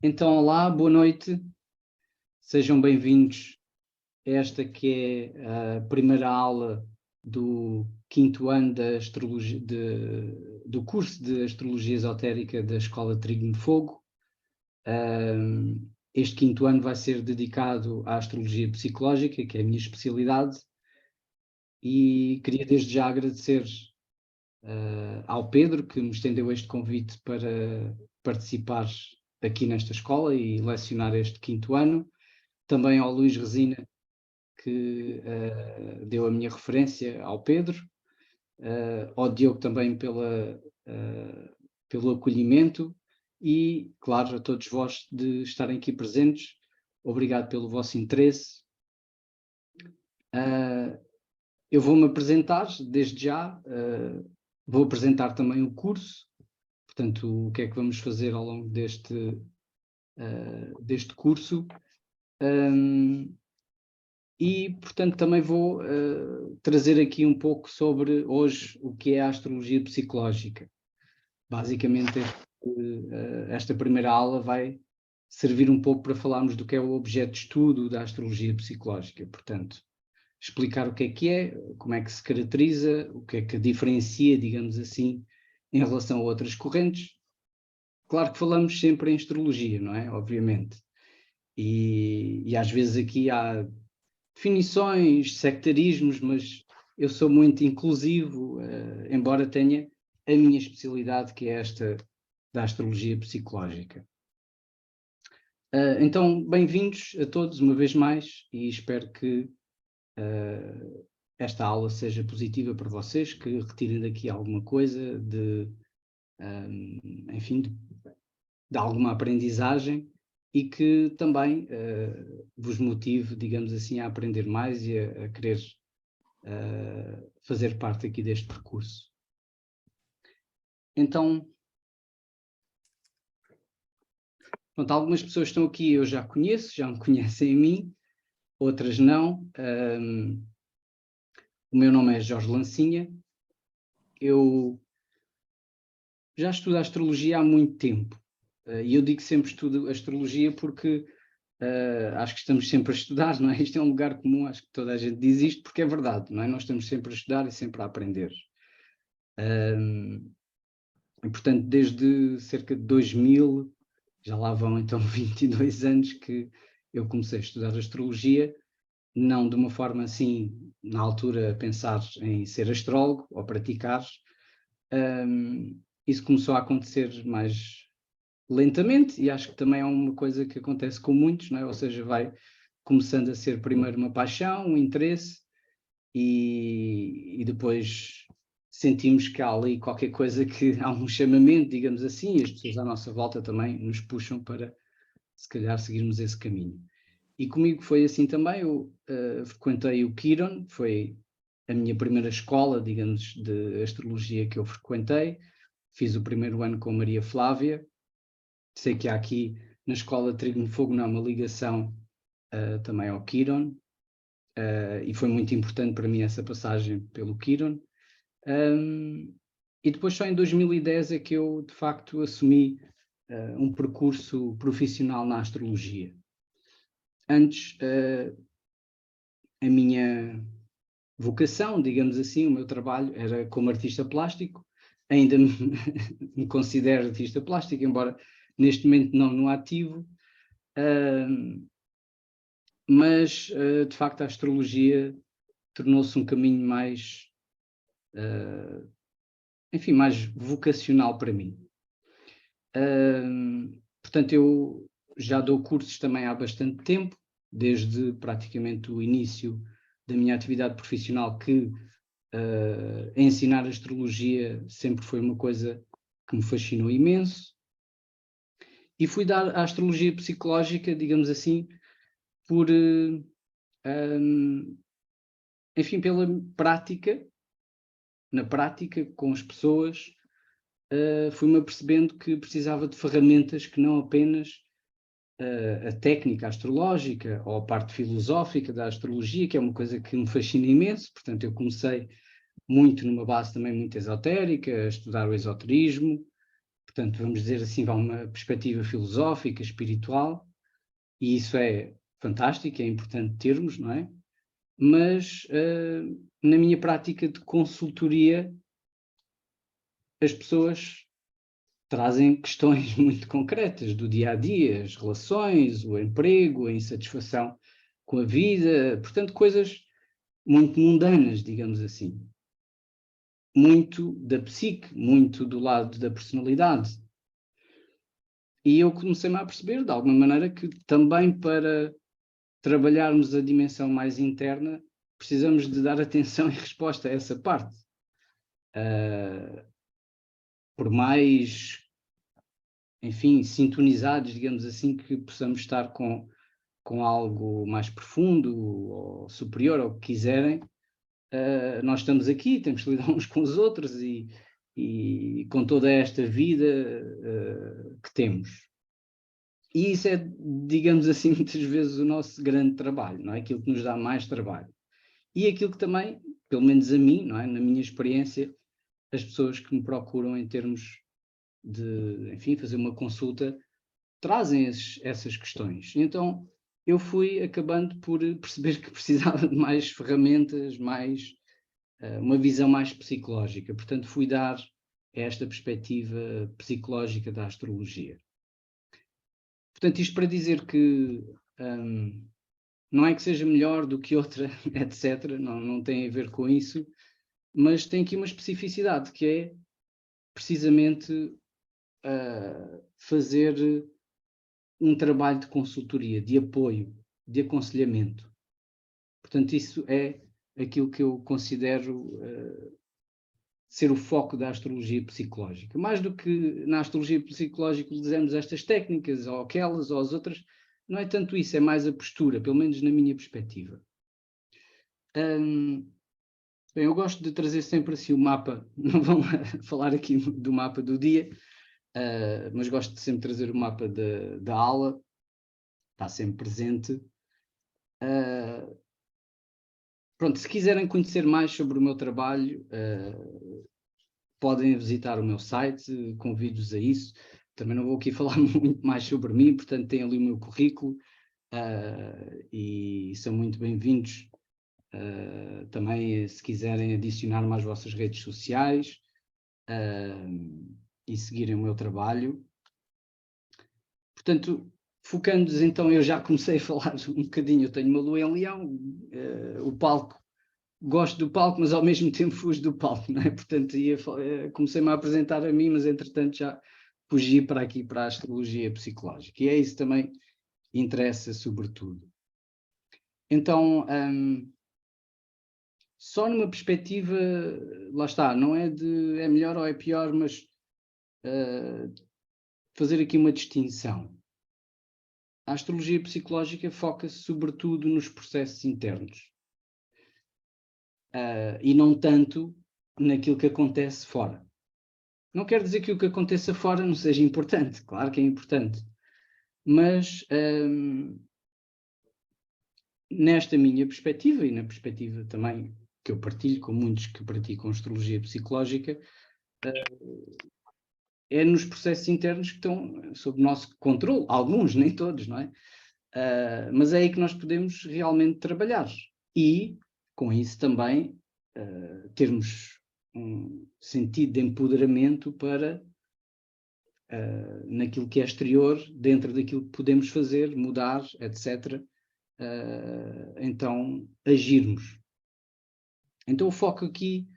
Então, olá, boa noite, sejam bem-vindos a esta que é a primeira aula do 5º ano do curso de Astrologia Esotérica da Escola Trígono de Fogo. Este 5º ano vai ser dedicado à Astrologia Psicológica, que é a minha especialidade, e queria desde já agradecer ao Pedro, que me estendeu este convite para participar aqui nesta escola e lecionar este 5º ano. Também ao Luís Resina, que deu a minha referência ao Pedro, ao Diogo também pelo acolhimento e, claro, a todos vós de estarem aqui presentes. Obrigado pelo vosso interesse. Eu vou-me apresentar desde já, vou apresentar também o curso, portanto, o que é que vamos fazer ao longo deste curso. E, portanto, também vou trazer aqui um pouco sobre hoje o que é a astrologia psicológica. Basicamente, esta primeira aula vai servir um pouco para falarmos do que é o objeto de estudo da astrologia psicológica. Portanto, explicar o que é, como é que se caracteriza, o que é que a diferencia, digamos assim, em relação a outras correntes. Claro que falamos sempre em astrologia, não é? Obviamente. E às vezes aqui há definições, sectarismos, mas eu sou muito inclusivo, embora tenha a minha especialidade, que é esta da astrologia psicológica. Então, bem-vindos a todos uma vez mais e espero que esta aula seja positiva para vocês, que retirem daqui alguma coisa enfim, de alguma aprendizagem e que também vos motive, digamos assim, a aprender mais e a querer fazer parte aqui deste percurso. Então, pronto, algumas pessoas estão aqui, eu já conheço, já me conhecem a mim, outras não. O meu nome é Jorge Lancinha, eu já estudo astrologia há muito tempo, e eu digo sempre estudo astrologia porque acho que estamos sempre a estudar, não é? Isto é um lugar comum, acho que toda a gente diz isto porque é verdade, não é? Nós estamos sempre a estudar e sempre a aprender. E, portanto, desde cerca de 2000, já lá vão então 22 anos que eu comecei a estudar astrologia, não de uma forma assim, na altura, a pensar em ser astrólogo ou praticar. Isso começou a acontecer mais lentamente e acho que também é uma coisa que acontece com muitos, não é? Ou seja, vai começando a ser primeiro uma paixão, um interesse e depois sentimos que há ali qualquer coisa, que há um chamamento, digamos assim, e as pessoas à nossa volta também nos puxam para, se calhar, seguirmos esse caminho. E comigo foi assim também, eu frequentei o Quiron, foi a minha primeira escola, digamos, de astrologia que eu frequentei. Fiz o primeiro ano com Maria Flávia. Sei que há aqui na Escola Trígono de Fogo uma ligação também ao Quiron, e foi muito importante para mim essa passagem pelo Quiron. E depois só em 2010 é que eu, de facto, assumi um percurso profissional na astrologia. Antes, a minha vocação, digamos assim, o meu trabalho era como artista plástico. Ainda me considero artista plástico, embora neste momento não no ativo. Mas, de facto, a astrologia tornou-se um caminho mais, enfim, mais vocacional para mim. Portanto, eu já dou cursos também há bastante tempo, desde praticamente o início da minha atividade profissional, que ensinar astrologia sempre foi uma coisa que me fascinou imenso. E fui dar a astrologia psicológica, digamos assim, por, enfim, pela prática, na prática, com as pessoas, fui-me apercebendo que precisava de ferramentas que não apenas a técnica astrológica ou a parte filosófica da astrologia, que é uma coisa que me fascina imenso. Portanto, eu comecei muito numa base também muito esotérica, a estudar o esoterismo, portanto, vamos dizer assim, vá uma perspectiva filosófica, espiritual, e isso é fantástico, é importante termos, não é? Mas na minha prática de consultoria, as pessoas trazem questões muito concretas do dia a dia, as relações, o emprego, a insatisfação com a vida, portanto, coisas muito mundanas, digamos assim. Muito da psique, muito do lado da personalidade. E eu comecei-me a perceber, de alguma maneira, que também para trabalharmos a dimensão mais interna, precisamos de dar atenção e resposta a essa parte. Por mais, enfim, sintonizados, digamos assim, que possamos estar com algo mais profundo ou superior, ou o que quiserem, nós estamos aqui, temos que lidar uns com os outros e com toda esta vida que temos. E isso é, digamos assim, muitas vezes o nosso grande trabalho, não é? Aquilo que nos dá mais trabalho. E aquilo que também, pelo menos a mim, não é? Na minha experiência, as pessoas que me procuram em termos de, enfim, fazer uma consulta, trazem essas questões. Então, eu fui acabando por perceber que precisava de mais ferramentas, uma visão mais psicológica. Portanto, fui dar esta perspectiva psicológica da astrologia. Portanto, isto para dizer que não é que seja melhor do que outra, etc. Não tem a ver com isso, mas tem aqui uma especificidade, que é precisamente fazer um trabalho de consultoria, de apoio, de aconselhamento. Portanto, isso é aquilo que eu considero ser o foco da astrologia psicológica. Mais do que na astrologia psicológica usamos estas técnicas, ou aquelas, ou as outras, não é tanto isso, é mais a postura, pelo menos na minha perspectiva. Bem, eu gosto de trazer sempre assim o mapa, não vamos falar aqui do mapa do dia, mas gosto de sempre trazer o mapa da aula, está sempre presente. Pronto, se quiserem conhecer mais sobre o meu trabalho, podem visitar o meu site, convido-os a isso. Também não vou aqui falar muito mais sobre mim, portanto têm ali o meu currículo e são muito bem-vindos também se quiserem adicionar-me às vossas redes sociais e seguirem o meu trabalho. Portanto, focando-nos então, eu já comecei a falar um bocadinho, eu tenho uma lua em Leão, o palco, gosto do palco, mas ao mesmo tempo fujo do palco, não é? Portanto, comecei-me a apresentar a mim, mas entretanto já fugi para aqui, para a astrologia psicológica, e é isso também interessa sobretudo. Então, só numa perspectiva, lá está, não é de é melhor ou é pior, mas fazer aqui uma distinção. A astrologia psicológica foca-se sobretudo nos processos internos e não tanto naquilo que acontece fora. Não quer dizer que o que aconteça fora não seja importante, claro que é importante, mas nesta minha perspectiva e na perspectiva também que eu partilho com muitos que praticam astrologia psicológica, é nos processos internos que estão sob nosso controle, alguns, nem todos, não é? Mas é aí que nós podemos realmente trabalhar e, com isso também, termos um sentido de empoderamento para, naquilo que é exterior, dentro daquilo que podemos fazer, mudar, etc., então agirmos. Então o foco aqui,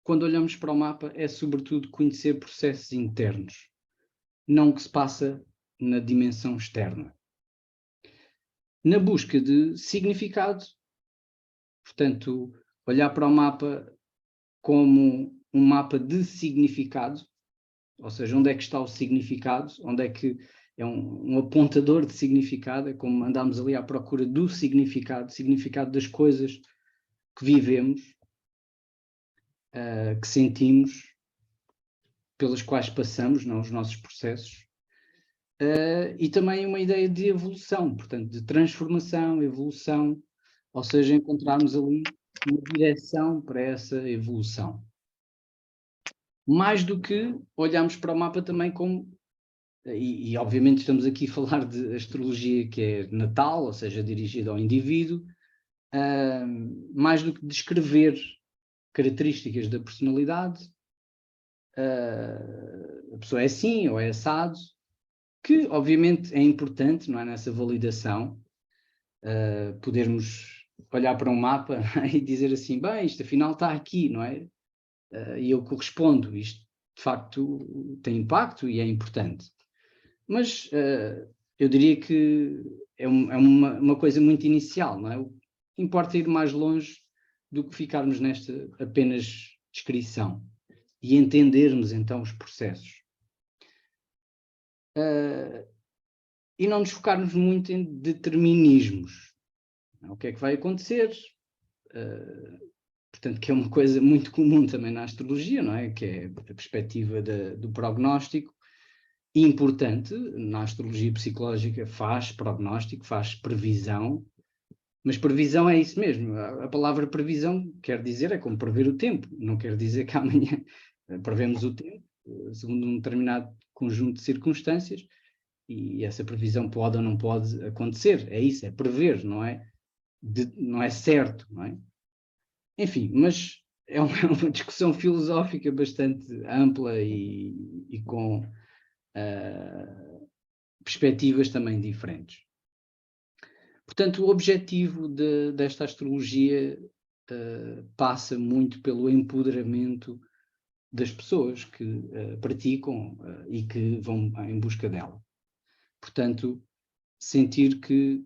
quando olhamos para o mapa, é sobretudo conhecer processos internos, não o que se passa na dimensão externa. Na busca de significado, portanto, olhar para o mapa como um mapa de significado, ou seja, onde é que está o significado, onde é que é um apontador de significado, é como andamos ali à procura do significado das coisas que vivemos, que sentimos, pelas quais passamos, não, os nossos processos, e também uma ideia de evolução, portanto, de transformação, evolução, ou seja, encontrarmos ali uma direção para essa evolução. mais do que olharmos para o mapa também como, e obviamente estamos aqui a falar de astrologia que é natal, ou seja, dirigida ao indivíduo, mais do que descrever características da personalidade, a pessoa é assim ou é assado, que obviamente é importante, não é, nessa validação, podermos olhar para um mapa e dizer assim, bem, isto afinal está aqui, não é? E eu correspondo, isto de facto tem impacto e é importante. Mas eu diria que é uma coisa muito inicial, não é? Importa ir mais longe do que ficarmos nesta apenas descrição e entendermos então os processos. E não nos focarmos muito em determinismos. O que é que vai acontecer? Portanto, que é uma coisa muito comum também na astrologia, não é? Que é a perspectiva do prognóstico. Importante, na astrologia psicológica faz prognóstico, faz previsão, mas previsão é isso mesmo. A palavra previsão quer dizer, é como prever o tempo, não quer dizer que amanhã prevemos o tempo, segundo um determinado conjunto de circunstâncias, e essa previsão pode ou não pode acontecer. É isso, é prever, não é, não é certo, não é? Enfim, mas é uma discussão filosófica bastante ampla e com perspectivas também diferentes. Portanto, o objetivo desta astrologia passa muito pelo empoderamento das pessoas que praticam e que vão em busca dela. Portanto, sentir que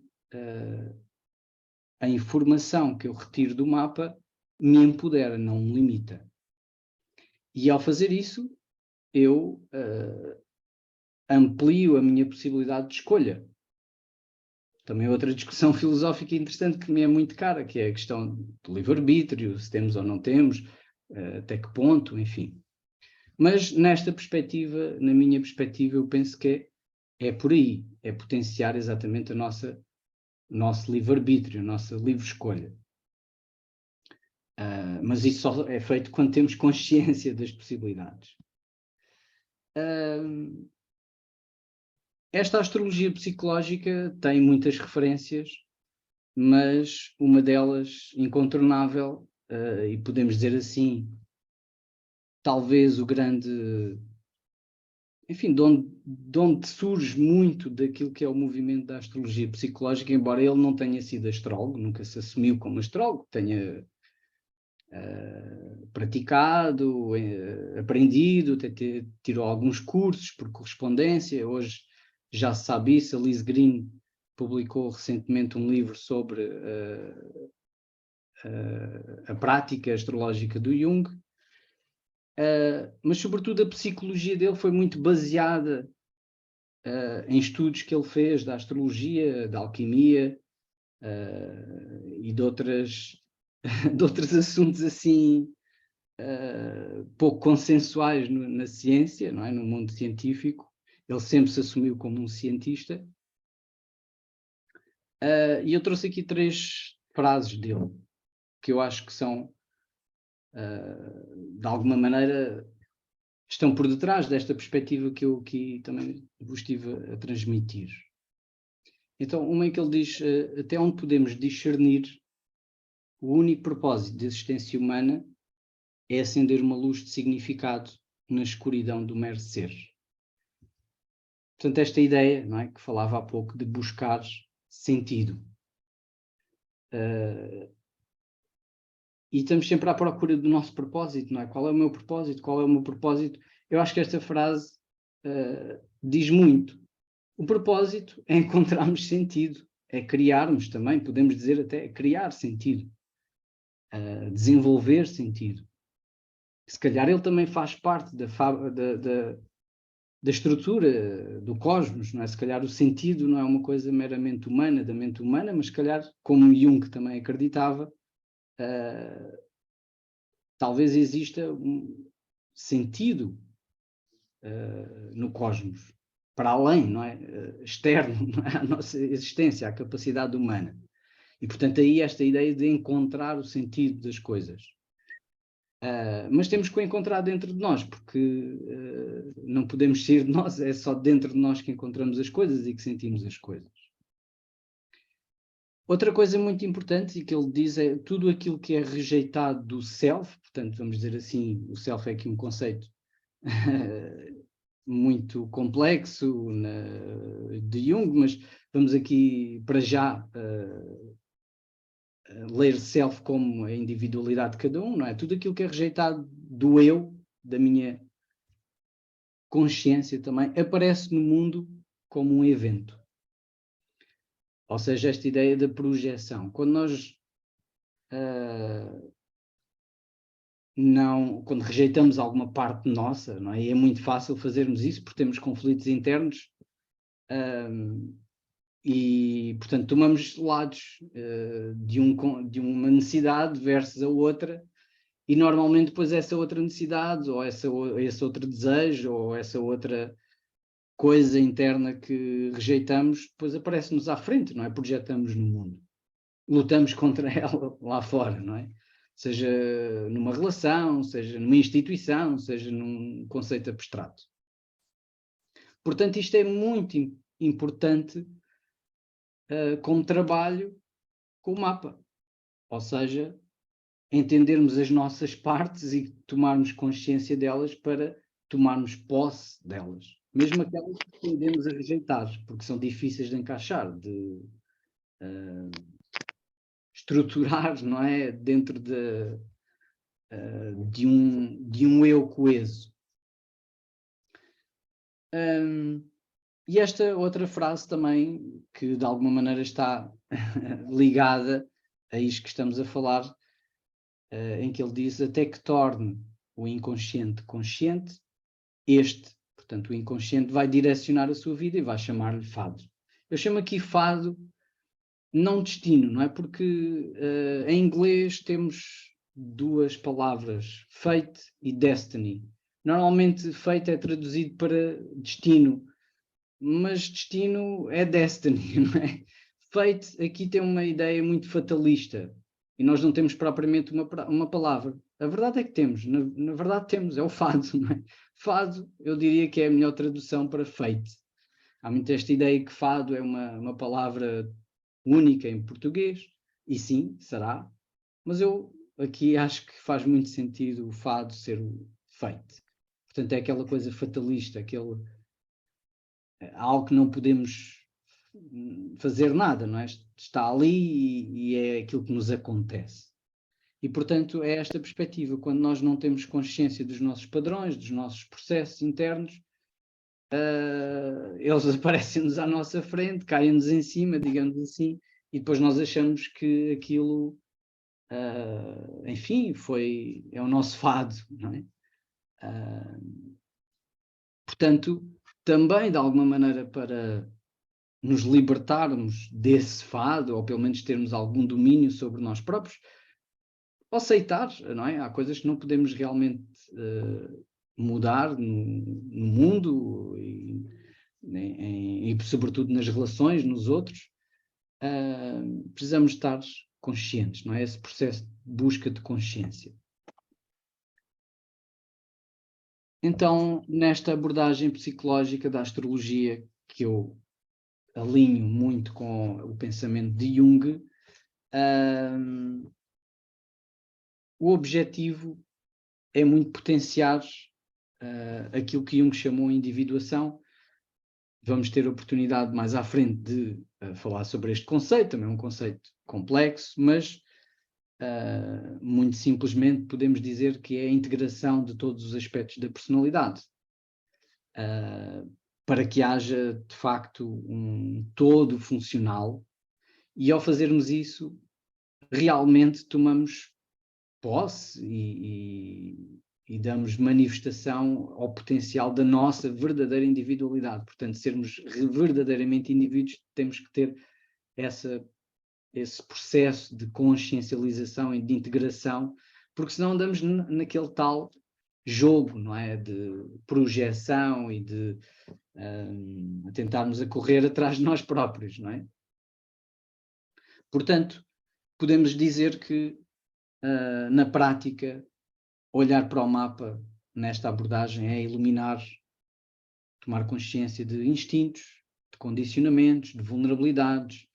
a informação que eu retiro do mapa me empodera, não me limita. E ao fazer isso, eu amplio a minha possibilidade de escolha. Também outra discussão filosófica interessante que me é muito cara, que é a questão do livre-arbítrio, se temos ou não temos, até que ponto, enfim. Mas nesta perspectiva, na minha perspectiva, eu penso que é por aí, é potenciar exatamente o nosso livre-arbítrio, a nossa livre escolha. Mas isso só é feito quando temos consciência das possibilidades. Esta astrologia psicológica tem muitas referências, mas uma delas incontornável, e podemos dizer assim, talvez o grande, enfim, de onde surge muito daquilo que é o movimento da astrologia psicológica, embora ele não tenha sido astrólogo, nunca se assumiu como astrólogo, tenha praticado, aprendido, até tirou alguns cursos por correspondência, hoje já se sabe isso. A Liz Green publicou recentemente um livro sobre a prática astrológica do Jung, mas sobretudo a psicologia dele foi muito baseada em estudos que ele fez da astrologia, da alquimia e de outros assuntos assim pouco consensuais na ciência, não é? No mundo científico. Ele sempre se assumiu como um cientista. E eu trouxe aqui 3 frases dele, que eu acho que são, de alguma maneira, estão por detrás desta perspectiva que eu aqui também vos estive a transmitir. Então, uma em que ele diz, até onde podemos discernir o único propósito da existência humana é acender uma luz de significado na escuridão do mero ser. Portanto, esta ideia, não é, que falava há pouco, de buscar sentido. E estamos sempre à procura do nosso propósito, não é? Qual é o meu propósito? Qual é o meu propósito? Eu acho que esta frase diz muito. O propósito é encontrarmos sentido, é criarmos também, podemos dizer até criar sentido, desenvolver sentido. Se calhar ele também faz parte da estrutura do cosmos, não é? Se calhar o sentido não é uma coisa meramente humana, da mente humana, mas se calhar, como Jung também acreditava, talvez exista um sentido no cosmos, para além, não é? Externo, não é? À nossa existência, à capacidade humana. E, portanto, aí esta ideia de encontrar o sentido das coisas. Mas temos que o encontrar dentro de nós, porque não podemos sair de nós, é só dentro de nós que encontramos as coisas e que sentimos as coisas. Outra coisa muito importante e que ele diz é tudo aquilo que é rejeitado do self, portanto, vamos dizer assim, o self é aqui um conceito muito complexo de Jung, mas vamos aqui para já ler self como a individualidade de cada um, não é? Tudo aquilo que é rejeitado do eu, da minha consciência também, aparece no mundo como um evento. Ou seja, esta ideia da projeção. Quando nós quando rejeitamos alguma parte nossa, não é? E é muito fácil fazermos isso porque temos conflitos internos e, portanto, tomamos lados de uma necessidade versus a outra e normalmente depois essa outra necessidade ou esse outro desejo ou essa outra coisa interna que rejeitamos depois aparece-nos à frente, não é? Projetamos no mundo. Lutamos contra ela lá fora, não é? Seja numa relação, seja numa instituição, seja num conceito abstrato. Portanto, isto é muito importante como trabalho com o mapa. Ou seja, entendermos as nossas partes e tomarmos consciência delas para tomarmos posse delas. Mesmo aquelas que tendemos a rejeitar, porque são difíceis de encaixar, de estruturar, não é? Dentro de um eu coeso. E esta outra frase também, que de alguma maneira está ligada a isto que estamos a falar, em que ele diz até que torne o inconsciente consciente, portanto, o inconsciente vai direcionar a sua vida e vai chamar-lhe fado. Eu chamo aqui fado, não destino, não é? Porque em inglês temos duas palavras, fate e destiny. Normalmente fate é traduzido para destino, mas destino é destiny, não é? Fate aqui tem uma ideia muito fatalista e nós não temos propriamente uma palavra. A verdade é que temos, na verdade temos, é o fado, não é? Fado, eu diria que é a melhor tradução para fate. Há muito esta ideia que fado é uma palavra única em português, e sim, será, mas eu aqui acho que faz muito sentido o fado ser o fate. Portanto, é aquela coisa fatalista, algo que não podemos fazer nada, não é? Está ali e é aquilo que nos acontece. E, portanto, é esta perspectiva. Quando nós não temos consciência dos nossos padrões, dos nossos processos internos, eles aparecem-nos à nossa frente, caem-nos em cima, digamos assim, e depois nós achamos que aquilo, enfim, é o nosso fado, não é? Portanto, também, de alguma maneira, para nos libertarmos desse fado, ou pelo menos termos algum domínio sobre nós próprios, aceitar, não é? Há coisas que não podemos realmente mudar no mundo e sobretudo nas relações, nos outros. Precisamos estar conscientes, não é? Esse processo de busca de consciência. Então, nesta abordagem psicológica da astrologia, que eu alinho muito com o pensamento de Jung, o objetivo é muito potenciar aquilo que Jung chamou individuação. Vamos ter a oportunidade mais à frente de falar sobre este conceito, também é um conceito complexo, mas muito simplesmente podemos dizer que é a integração de todos os aspectos da personalidade, para que haja de facto um todo funcional, e ao fazermos isso realmente tomamos posse e damos manifestação ao potencial da nossa verdadeira individualidade. Portanto, sermos verdadeiramente indivíduos, temos que ter esse processo de consciencialização e de integração, porque senão andamos naquele tal jogo, não é? De projeção e de tentarmos a correr atrás de nós próprios, não é? Portanto, podemos dizer que na prática olhar para o mapa nesta abordagem é iluminar, tomar consciência de instintos, de condicionamentos, de vulnerabilidades,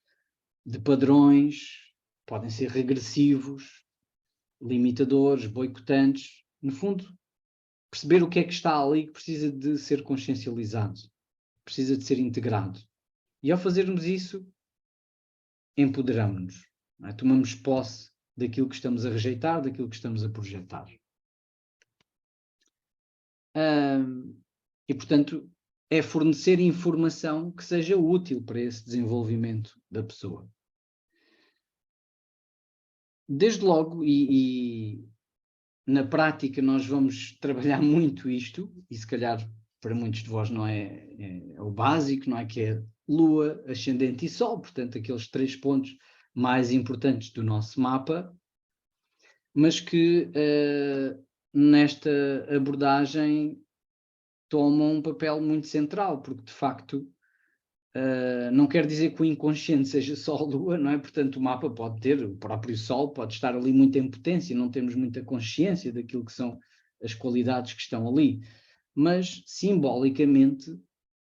de padrões, podem ser regressivos, limitadores, boicotantes. No fundo, perceber o que é que está ali que precisa de ser consciencializado, precisa de ser integrado. E ao fazermos isso, empoderamos-nos, não é? Tomamos posse daquilo que estamos a rejeitar, daquilo que estamos a projetar. E, portanto, é fornecer informação que seja útil para esse desenvolvimento da pessoa. Desde logo, e na prática nós vamos trabalhar muito isto, e se calhar para muitos de vós não é o básico, não é? Que é Lua, Ascendente e Sol, portanto aqueles 3 pontos mais importantes do nosso mapa, mas que nesta abordagem tomam um papel muito central, porque de facto não quer dizer que o inconsciente seja só a Lua, não é? Portanto, o mapa pode ter, o próprio Sol pode estar ali muito em potência, não temos muita consciência daquilo que são as qualidades que estão ali. Mas, simbolicamente,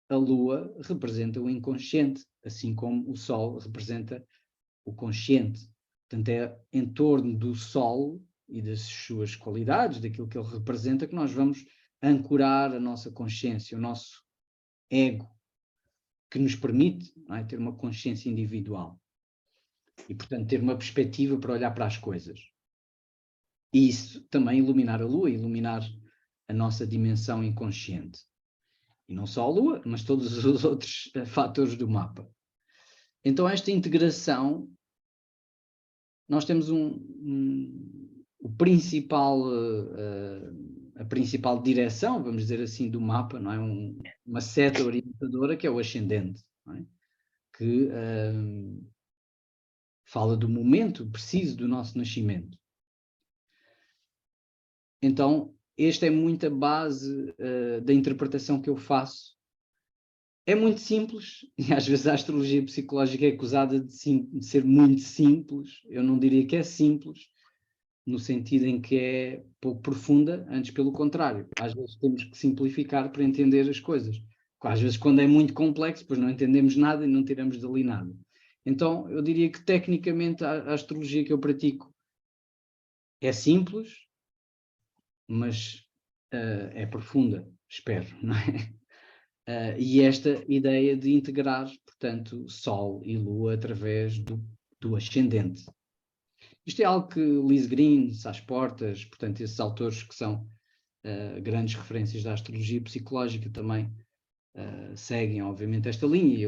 a Lua representa o inconsciente, assim como o Sol representa o consciente. Portanto, é em torno do Sol e das suas qualidades, daquilo que ele representa, que nós vamos ancorar a nossa consciência, o nosso ego, que nos permite, não é, ter uma consciência individual e, portanto, ter uma perspectiva para olhar para as coisas. E isso também iluminar a Lua, iluminar a nossa dimensão inconsciente. E não só a Lua, mas todos os outros fatores do mapa. Então, esta integração, nós temos o principal, a principal direção, vamos dizer assim, do mapa, não é? Uma seta orientadora que é o ascendente, não é? Que fala do momento preciso do nosso nascimento. Então, esta é muito a base da interpretação que eu faço. É muito simples, e às vezes a astrologia psicológica é acusada de ser muito simples. Eu não diria que é simples, no sentido em que é pouco profunda, antes pelo contrário. Às vezes temos que simplificar para entender as coisas. Às vezes, quando é muito complexo, depois não entendemos nada e não tiramos dali nada. Então, eu diria que tecnicamente a astrologia que eu pratico é simples, mas é profunda, espero, não é? E esta ideia de integrar, portanto, Sol e Lua através do ascendente. Isto é algo que Liz Green, Sás Portas, portanto, esses autores que são grandes referências da astrologia psicológica também seguem, obviamente, esta linha.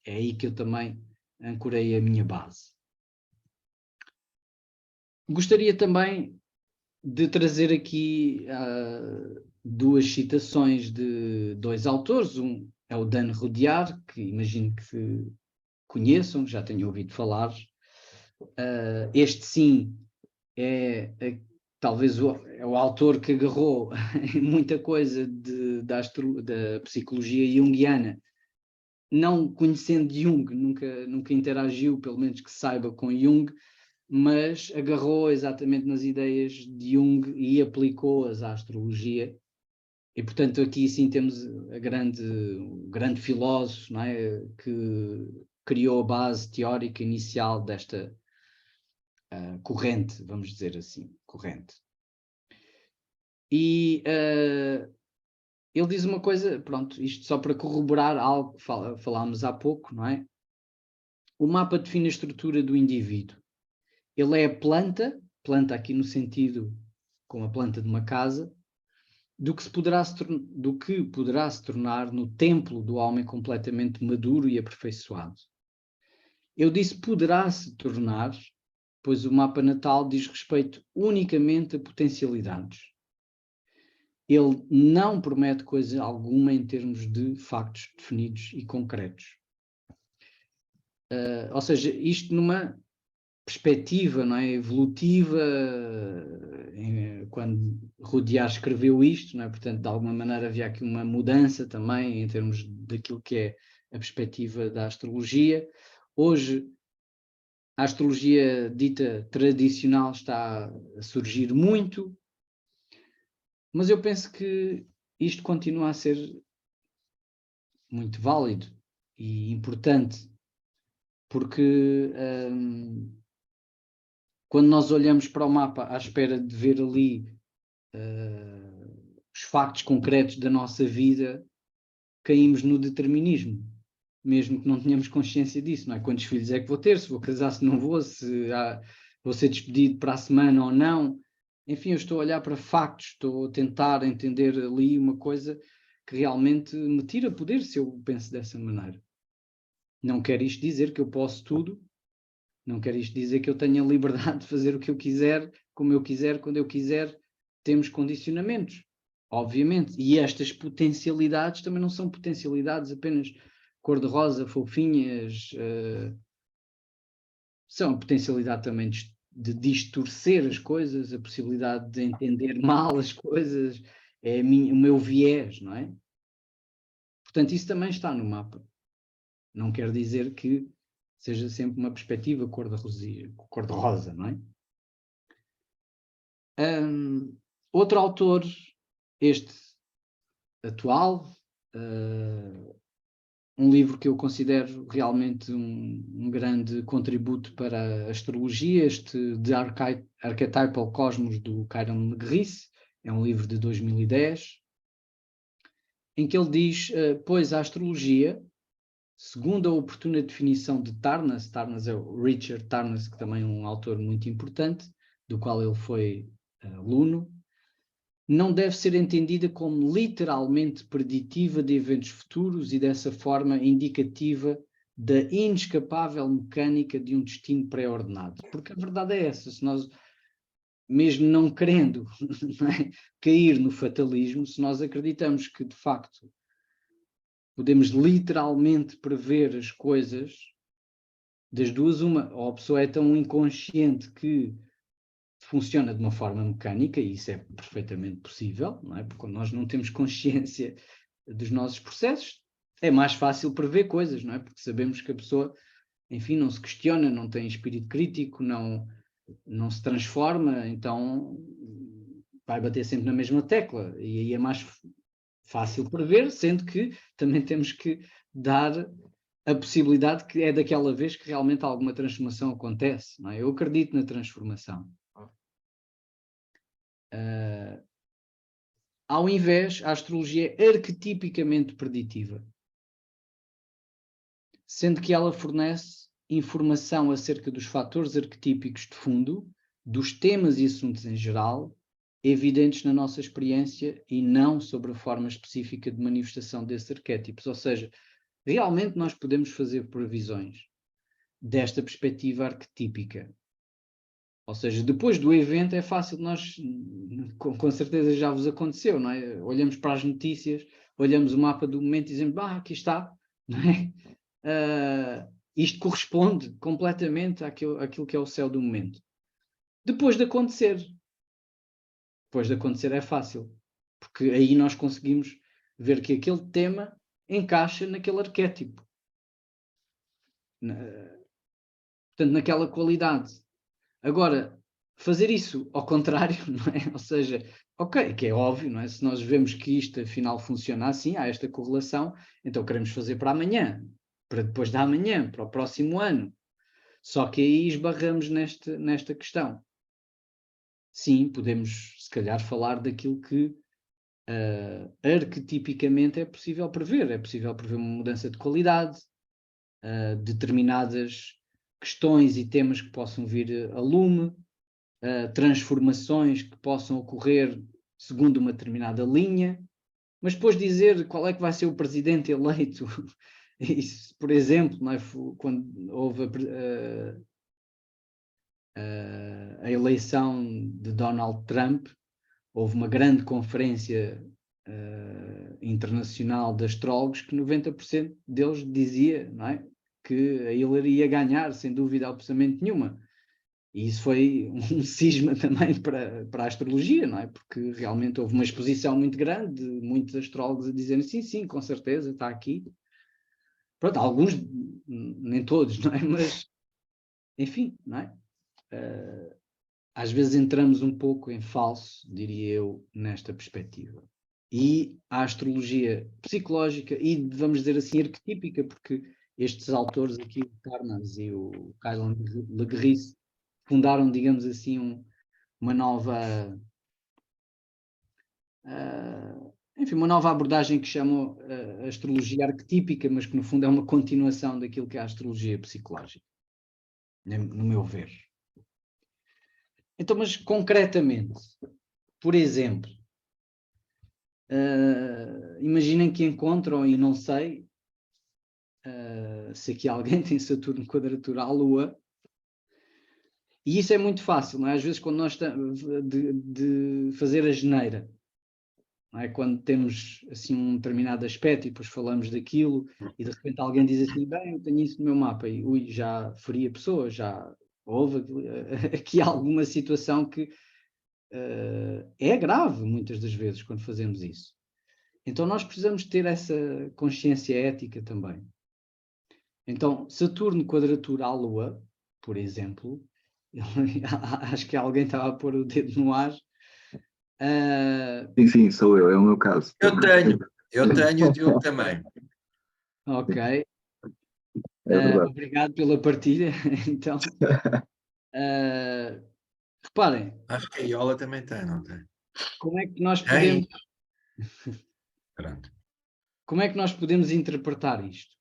É aí que eu também ancorei a minha base. Gostaria também de trazer aqui 2 citações de 2 autores. Um é o Dan Rudyard, que imagino que conheçam, já tenham ouvido falar. Este sim talvez é o autor que agarrou muita coisa da psicologia junguiana, não conhecendo Jung, nunca interagiu, pelo menos que saiba, com Jung, mas agarrou exatamente nas ideias de Jung e aplicou-as à astrologia. E, portanto, aqui sim temos o grande filósofo, não é? Que criou a base teórica inicial desta corrente, vamos dizer assim, corrente. E ele diz uma coisa, pronto, isto só para corroborar algo que falámos há pouco, não é? O mapa define a estrutura do indivíduo. Ele é a planta aqui no sentido como a planta de uma casa, do que poderá se tornar no templo do homem completamente maduro e aperfeiçoado. Eu disse poderá se tornar, pois o mapa natal diz respeito unicamente a potencialidades. Ele não promete coisa alguma em termos de factos definidos e concretos. Ou seja, isto numa perspectiva, não é, evolutiva, quando Rudyard escreveu isto, não é? Portanto, de alguma maneira havia aqui uma mudança também em termos daquilo que é a perspectiva da astrologia. Hoje A astrologia dita tradicional está a surgir muito, mas eu penso que isto continua a ser muito válido e importante, porque quando nós olhamos para o mapa à espera de ver ali os factos concretos da nossa vida, caímos no determinismo, mesmo que não tenhamos consciência disso, não é? Quantos filhos é que vou ter, se vou casar, se não vou, se vou ser despedido para a semana ou não. Enfim, eu estou a olhar para factos, estou a tentar entender ali uma coisa que realmente me tira poder se eu penso dessa maneira. Não quer isto dizer que eu posso tudo, não quer isto dizer que eu tenho a liberdade de fazer o que eu quiser, como eu quiser, quando eu quiser. Temos condicionamentos, obviamente, e estas potencialidades também não são potencialidades apenas cor-de-rosa, fofinhas, são a potencialidade também de distorcer as coisas, a possibilidade de entender mal as coisas, é o meu viés, não é? Portanto, isso também está no mapa. Não quer dizer que seja sempre uma perspectiva cor-de-rosa, não é? Outro autor, este atual, um livro que eu considero realmente um grande contributo para a astrologia, este The Archetypal Cosmos, do Chiron Legris, é um livro de 2010, em que ele diz, pois a astrologia, segundo a oportuna definição de Tarnas é o Richard Tarnas, que também é um autor muito importante, do qual ele foi aluno, não deve ser entendida como literalmente preditiva de eventos futuros e dessa forma indicativa da inescapável mecânica de um destino pré-ordenado. Porque a verdade é essa, se nós, mesmo não querendo não é, cair no fatalismo, se nós acreditamos que de facto podemos literalmente prever as coisas, das duas uma, ou a pessoa é tão inconsciente que funciona de uma forma mecânica, e isso é perfeitamente possível, não é? Porque quando nós não temos consciência dos nossos processos, é mais fácil prever coisas, não é? Porque sabemos que a pessoa, enfim, não se questiona, não tem espírito crítico, não se transforma, então vai bater sempre na mesma tecla, e aí é mais fácil prever, sendo que também temos que dar a possibilidade que é daquela vez que realmente alguma transformação acontece, não é? Eu acredito na transformação. Ao invés, a astrologia é arquetipicamente preditiva, sendo que ela fornece informação acerca dos fatores arquetípicos de fundo, dos temas e assuntos em geral, evidentes na nossa experiência e não sobre a forma específica de manifestação desses arquétipos. Ou seja, realmente nós podemos fazer previsões desta perspectiva arquetípica. Ou seja, depois do evento é fácil, nós, com certeza já vos aconteceu, não é? Olhamos para as notícias, olhamos o mapa do momento e dizemos, aqui está, não é? Isto corresponde completamente àquilo que é o céu do momento. Depois de acontecer é fácil, porque aí nós conseguimos ver que aquele tema encaixa naquele arquétipo. Portanto, naquela qualidade. Agora, fazer isso ao contrário, não é? Ou seja, ok, que é óbvio, não é? Se nós vemos que isto afinal funciona assim, há esta correlação, então queremos fazer para amanhã, para depois da amanhã, para o próximo ano. Só que aí esbarramos nesta questão. Sim, podemos se calhar falar daquilo que arquetipicamente é possível prever. É possível prever uma mudança de qualidade, determinadas questões e temas que possam vir a lume, transformações que possam ocorrer segundo uma determinada linha, mas depois dizer qual é que vai ser o presidente eleito, isso, por exemplo, não é? Quando houve a eleição de Donald Trump, houve uma grande conferência internacional de astrólogos que 90% deles dizia, não é, que a Hillary ia ganhar, sem dúvida absolutamente nenhuma. E isso foi um cisma também para a astrologia, não é? Porque realmente houve uma exposição muito grande de muitos astrólogos a dizerem sim, com certeza, está aqui. Pronto, alguns, nem todos, não é? enfim, não é? Às vezes entramos um pouco em falso, diria eu, nesta perspectiva. E a astrologia psicológica e, vamos dizer assim, arquetípica, porque estes autores aqui, o Carnaz e o Kyle Legris, fundaram, digamos assim, uma nova... enfim, uma nova abordagem que chamam a astrologia arquetípica, mas que no fundo é uma continuação daquilo que é a astrologia psicológica, no meu ver. Então, mas concretamente, por exemplo, imaginem que encontram, e não sei se aqui alguém tem Saturno quadratura à Lua, e isso é muito fácil, não é? Às vezes quando nós estamos de fazer a geneira, não é? Quando temos assim um determinado aspecto e depois falamos daquilo e de repente alguém diz assim, bem, eu tenho isso no meu mapa e ui, já feri a pessoa, já houve aqui alguma situação que é grave muitas das vezes quando fazemos isso. Então nós precisamos ter essa consciência ética também. Então Saturno quadratura à Lua, por exemplo, acho que alguém estava a pôr o dedo no ar. Sim, sou eu, é o meu caso. Eu tenho e o Diogo também. Ok. É verdade. Obrigado pela partilha. Então, reparem. Acho que a Iola também tem, não tem? Como é que nós podemos... Pronto. Como é que nós podemos interpretar isto?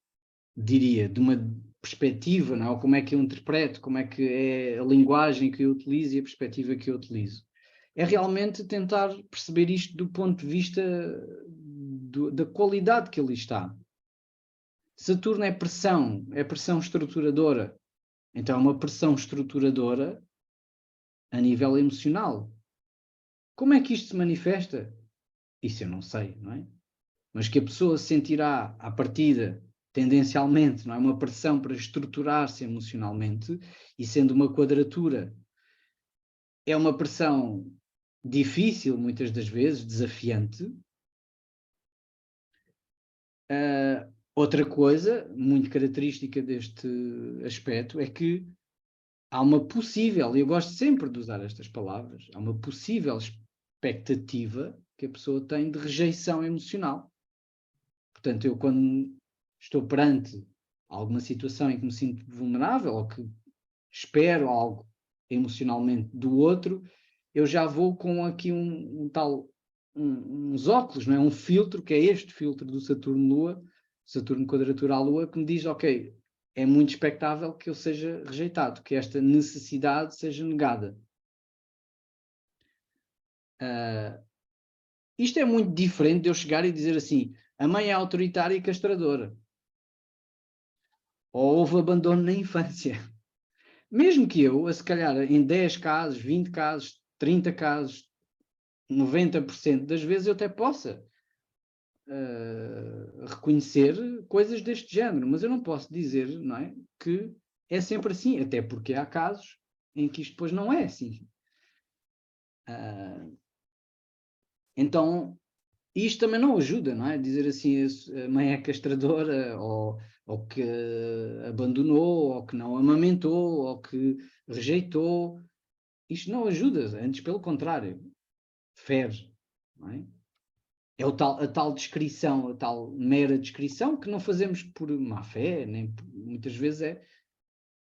Diria, de uma perspectiva, não é? Ou como é que eu interpreto, como é que é a linguagem que eu utilizo e a perspectiva que eu utilizo. É realmente tentar perceber isto do ponto de vista da qualidade que ali está. Saturno é pressão estruturadora. Então é uma pressão estruturadora a nível emocional. Como é que isto se manifesta? Isso eu não sei, não é? Mas que a pessoa sentirá à partida, tendencialmente, não é? Uma pressão para estruturar-se emocionalmente, e sendo uma quadratura, é uma pressão difícil, muitas das vezes, desafiante. Outra coisa muito característica deste aspecto é que há uma possível, e eu gosto sempre de usar estas palavras, há uma possível expectativa que a pessoa tem de rejeição emocional. Portanto, eu quando estou perante alguma situação em que me sinto vulnerável ou que espero algo emocionalmente do outro, eu já vou com aqui uns óculos, não é? Um filtro, que é este filtro do Saturno-Lua, Saturno quadratura à Lua, que me diz, ok, é muito expectável que eu seja rejeitado, que esta necessidade seja negada. Isto é muito diferente de eu chegar e dizer assim, a mãe é autoritária e castradora. Ou houve abandono na infância. Mesmo que eu, se calhar, em 10 casos, 20 casos, 30 casos, 90% das vezes eu até possa reconhecer coisas deste género, mas eu não posso dizer, não é, que é sempre assim, até porque há casos em que isto depois não é assim. Então, isto também não ajuda, não é? Dizer assim, a mãe é castradora, ou que abandonou, ou que não amamentou, ou que rejeitou. Isto não ajuda, antes pelo contrário, fere, não é? É a tal descrição, a tal mera descrição que não fazemos por má fé, nem muitas vezes é,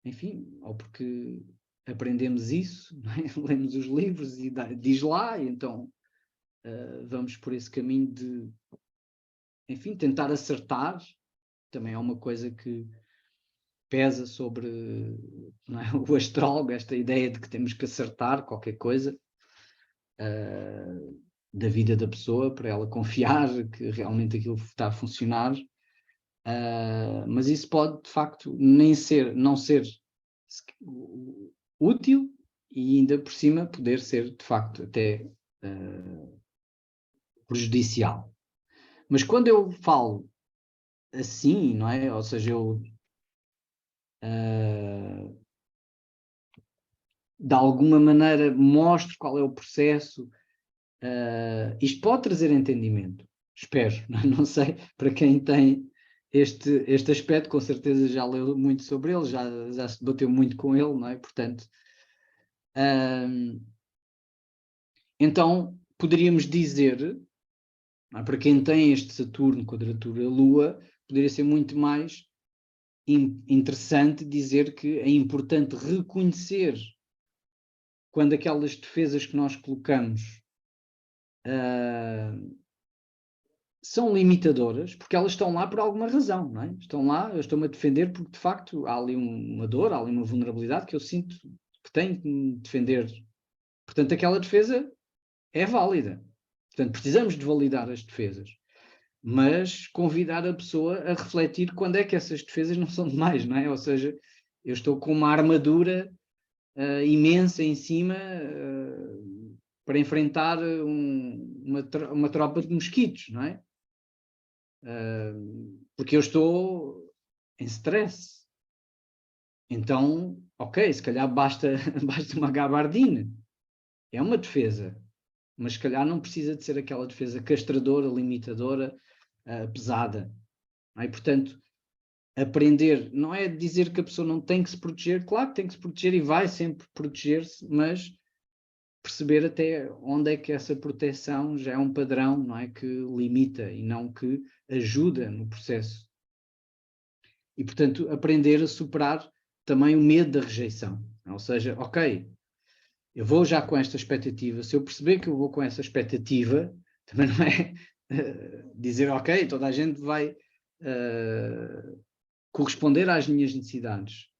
enfim, ou porque aprendemos isso, não é? Lemos os livros e diz lá, e então vamos por esse caminho de, enfim, tentar acertar. Também é uma coisa que pesa sobre, não é? O astrólogo, esta ideia de que temos que acertar qualquer coisa da vida da pessoa para ela confiar que realmente aquilo está a funcionar, mas isso pode de facto não ser útil e ainda por cima poder ser de facto até prejudicial. Mas quando eu falo assim, não é? Ou seja, eu de alguma maneira mostro qual é o processo, isto pode trazer entendimento, espero, não sei, para quem tem este aspecto, com certeza já leu muito sobre ele, já se debateu muito com ele, não é? Portanto, então poderíamos dizer, não é? Para quem tem este Saturno quadratura Lua, poderia ser muito mais interessante dizer que é importante reconhecer quando aquelas defesas que nós colocamos são limitadoras, porque elas estão lá por alguma razão, não é? Estão lá, eu estou-me a defender porque, de facto, há ali uma dor, há ali uma vulnerabilidade que eu sinto que tenho que me defender. Portanto, aquela defesa é válida. Portanto, precisamos de validar as defesas. Mas convidar a pessoa a refletir quando é que essas defesas não são demais, não é? Ou seja, eu estou com uma armadura imensa em cima para enfrentar uma tropa de mosquitos, não é? Porque eu estou em stress. Então, ok, se calhar basta uma gabardina. É uma defesa. Mas se calhar não precisa de ser aquela defesa castradora, limitadora, pesada. Não é? Portanto, aprender não é dizer que a pessoa não tem que se proteger. Claro que tem que se proteger e vai sempre proteger-se, mas perceber até onde é que essa proteção já é um padrão, não é, que limita e não que ajuda no processo. E, portanto, aprender a superar também o medo da rejeição. Ou seja, ok, eu vou já com esta expectativa. Se eu perceber que eu vou com essa expectativa, também não é dizer, ok, toda a gente vai corresponder às minhas necessidades.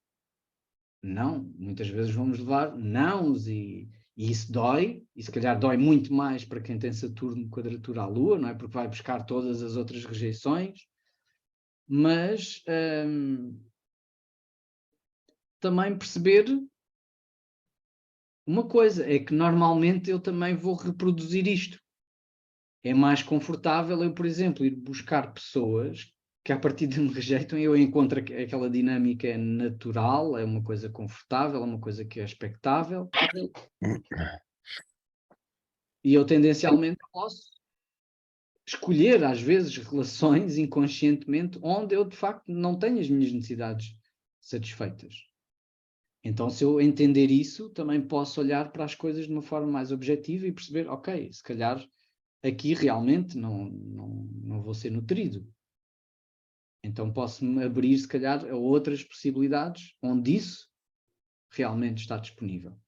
Não, muitas vezes vamos levar nãos e isso dói, e se calhar dói muito mais para quem tem Saturno quadratura à Lua, não é? Porque vai buscar todas as outras rejeições, mas também perceber uma coisa, é que normalmente eu também vou reproduzir isto. É mais confortável eu, por exemplo, ir buscar pessoas que à partida me rejeitam e eu encontro aquela dinâmica é natural, é uma coisa confortável, é uma coisa que é expectável. E eu tendencialmente posso escolher, às vezes, relações inconscientemente onde eu, de facto, não tenho as minhas necessidades satisfeitas. Então, se eu entender isso, também posso olhar para as coisas de uma forma mais objetiva e perceber, ok, se calhar aqui realmente não vou ser nutrido. Então posso-me abrir, se calhar, a outras possibilidades onde isso realmente está disponível.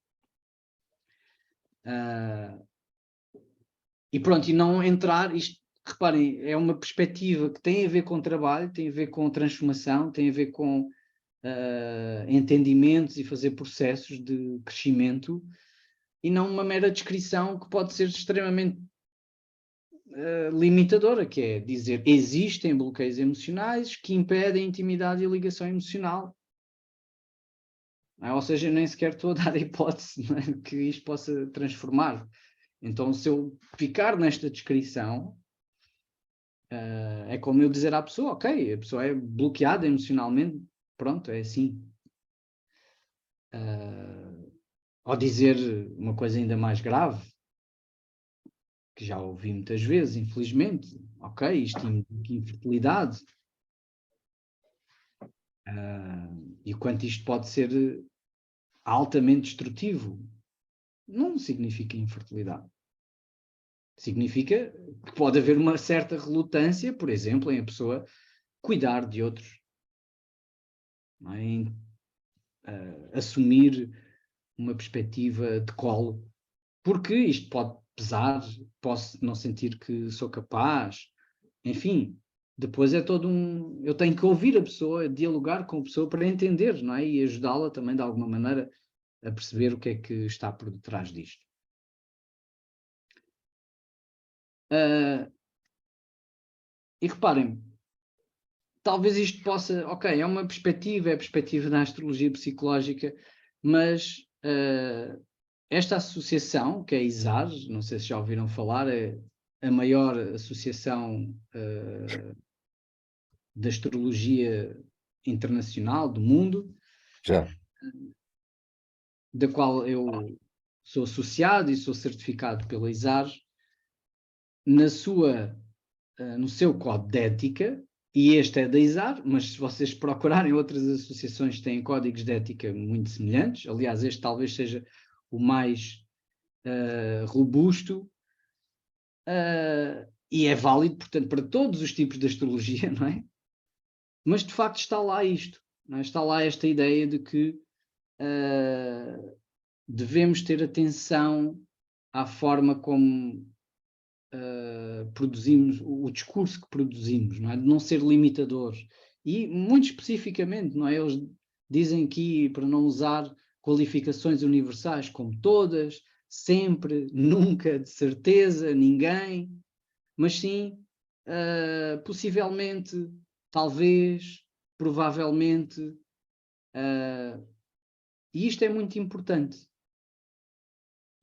E pronto, e não entrar, isto, reparem, é uma perspectiva que tem a ver com trabalho, tem a ver com transformação, tem a ver com entendimentos e fazer processos de crescimento, e não uma mera descrição que pode ser extremamente limitadora, que é dizer existem bloqueios emocionais que impedem a intimidade e a ligação emocional. Ou seja, eu nem sequer estou a dar a hipótese que isto possa transformar. Então, se eu ficar nesta descrição, é como eu dizer à pessoa, ok, a pessoa é bloqueada emocionalmente, pronto, é assim. Ou dizer uma coisa ainda mais grave, que já ouvi muitas vezes, infelizmente, ok, isto indica infertilidade. E o quanto isto pode ser altamente destrutivo. Não significa infertilidade. Significa que pode haver uma certa relutância, por exemplo, em a pessoa cuidar de outros. Não é? Em assumir uma perspectiva de colo. Porque isto pode pesar, posso não sentir que sou capaz, enfim, depois é todo eu tenho que ouvir a pessoa, dialogar com a pessoa para entender, não é? E ajudá-la também de alguma maneira a perceber o que é que está por detrás disto. E reparem, talvez isto possa, ok, é uma perspectiva, é a perspectiva da astrologia psicológica, mas esta associação, que é a ISAR, não sei se já ouviram falar, é a maior associação de astrologia internacional do mundo, Já. da qual eu sou associado e sou certificado pela ISAR, no seu código de ética e este é da ISAR, mas se vocês procurarem outras associações têm códigos de ética muito semelhantes. Aliás, este talvez seja o mais robusto e é válido, portanto, para todos os tipos de astrologia, não é? Mas, de facto, está lá isto. Não é? Está lá esta ideia de que devemos ter atenção à forma como produzimos, o discurso que produzimos, não é? De não ser limitadores. E, muito especificamente, não é? Eles dizem aqui para não usar qualificações universais como todas, sempre, nunca, de certeza, ninguém, mas sim, possivelmente, talvez, provavelmente, e isto é muito importante.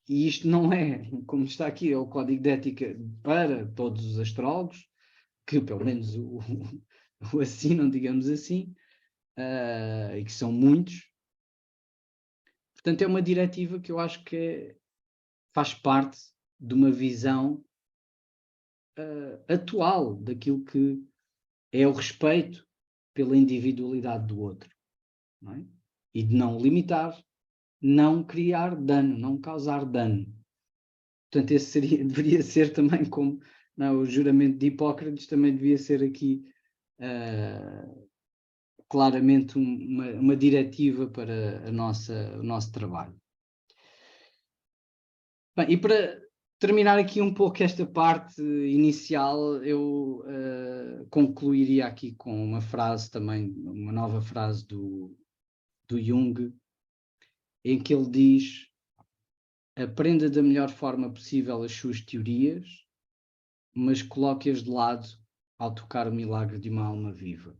E isto não é, como está aqui, é o código de ética para todos os astrólogos, que pelo menos o assinam, digamos assim, e que são muitos. Portanto, é uma diretiva que eu acho que faz parte de uma visão atual daquilo que é o respeito pela individualidade do outro, não é? E de não limitar, não criar dano, não causar dano. Portanto, esse deveria ser também como o juramento de Hipócrates, também devia ser aqui claramente uma diretiva para o nosso trabalho. Bem, e para terminar aqui um pouco esta parte inicial, eu concluiria aqui com uma frase também, uma nova frase do Jung, em que ele diz: aprenda da melhor forma possível as suas teorias, mas coloque-as de lado ao tocar o milagre de uma alma viva.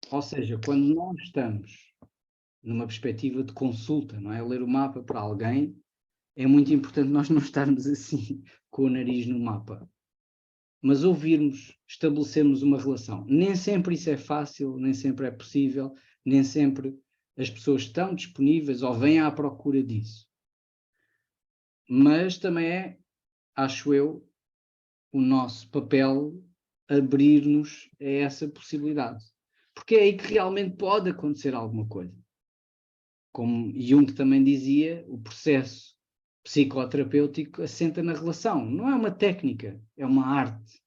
Ou seja, quando nós estamos numa perspectiva de consulta, não é? Ler o mapa para alguém, é muito importante nós não estarmos assim, com o nariz no mapa. Mas ouvirmos, estabelecermos uma relação. Nem sempre isso é fácil, nem sempre é possível, nem sempre as pessoas estão disponíveis ou vêm à procura disso. Mas também é, acho eu, o nosso papel abrir-nos a essa possibilidade. Porque é aí que realmente pode acontecer alguma coisa. Como Jung também dizia, o processo psicoterapêutico assenta na relação. Não é uma técnica, é uma arte.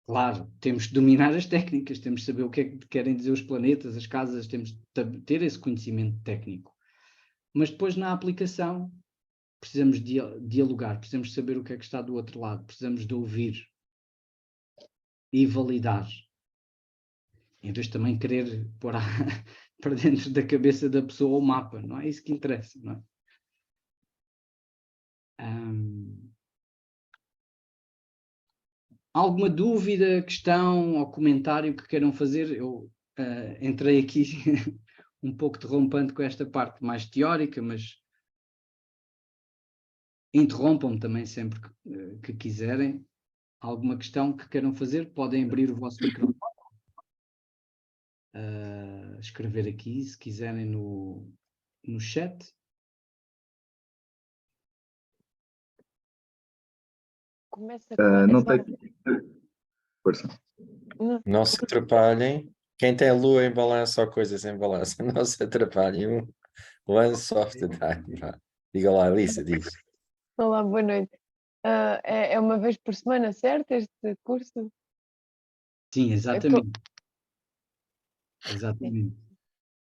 Claro, temos de dominar as técnicas, temos de saber o que é que querem dizer os planetas, as casas, temos de ter esse conhecimento técnico. Mas depois na aplicação precisamos dialogar, precisamos saber o que é que está do outro lado, precisamos de ouvir e validar. Em vez de também querer pôr para dentro da cabeça da pessoa o mapa, não é isso que interessa, não é? Alguma dúvida, questão ou comentário que queiram fazer? Eu entrei aqui um pouco derrompante com esta parte mais teórica, mas interrompam-me também sempre que quiserem. Alguma questão que queiram fazer, podem abrir o vosso microfone. Escrever aqui, se quiserem, no chat. Começa não tem. Força. Não se atrapalhem. Quem tem lua em balanço ou coisas em balanço, não se atrapalhem. One soft time. Vá. Diga lá, Alice, diz. Olá, boa noite. É uma vez por semana, certo, este curso? Sim, exatamente. Exatamente.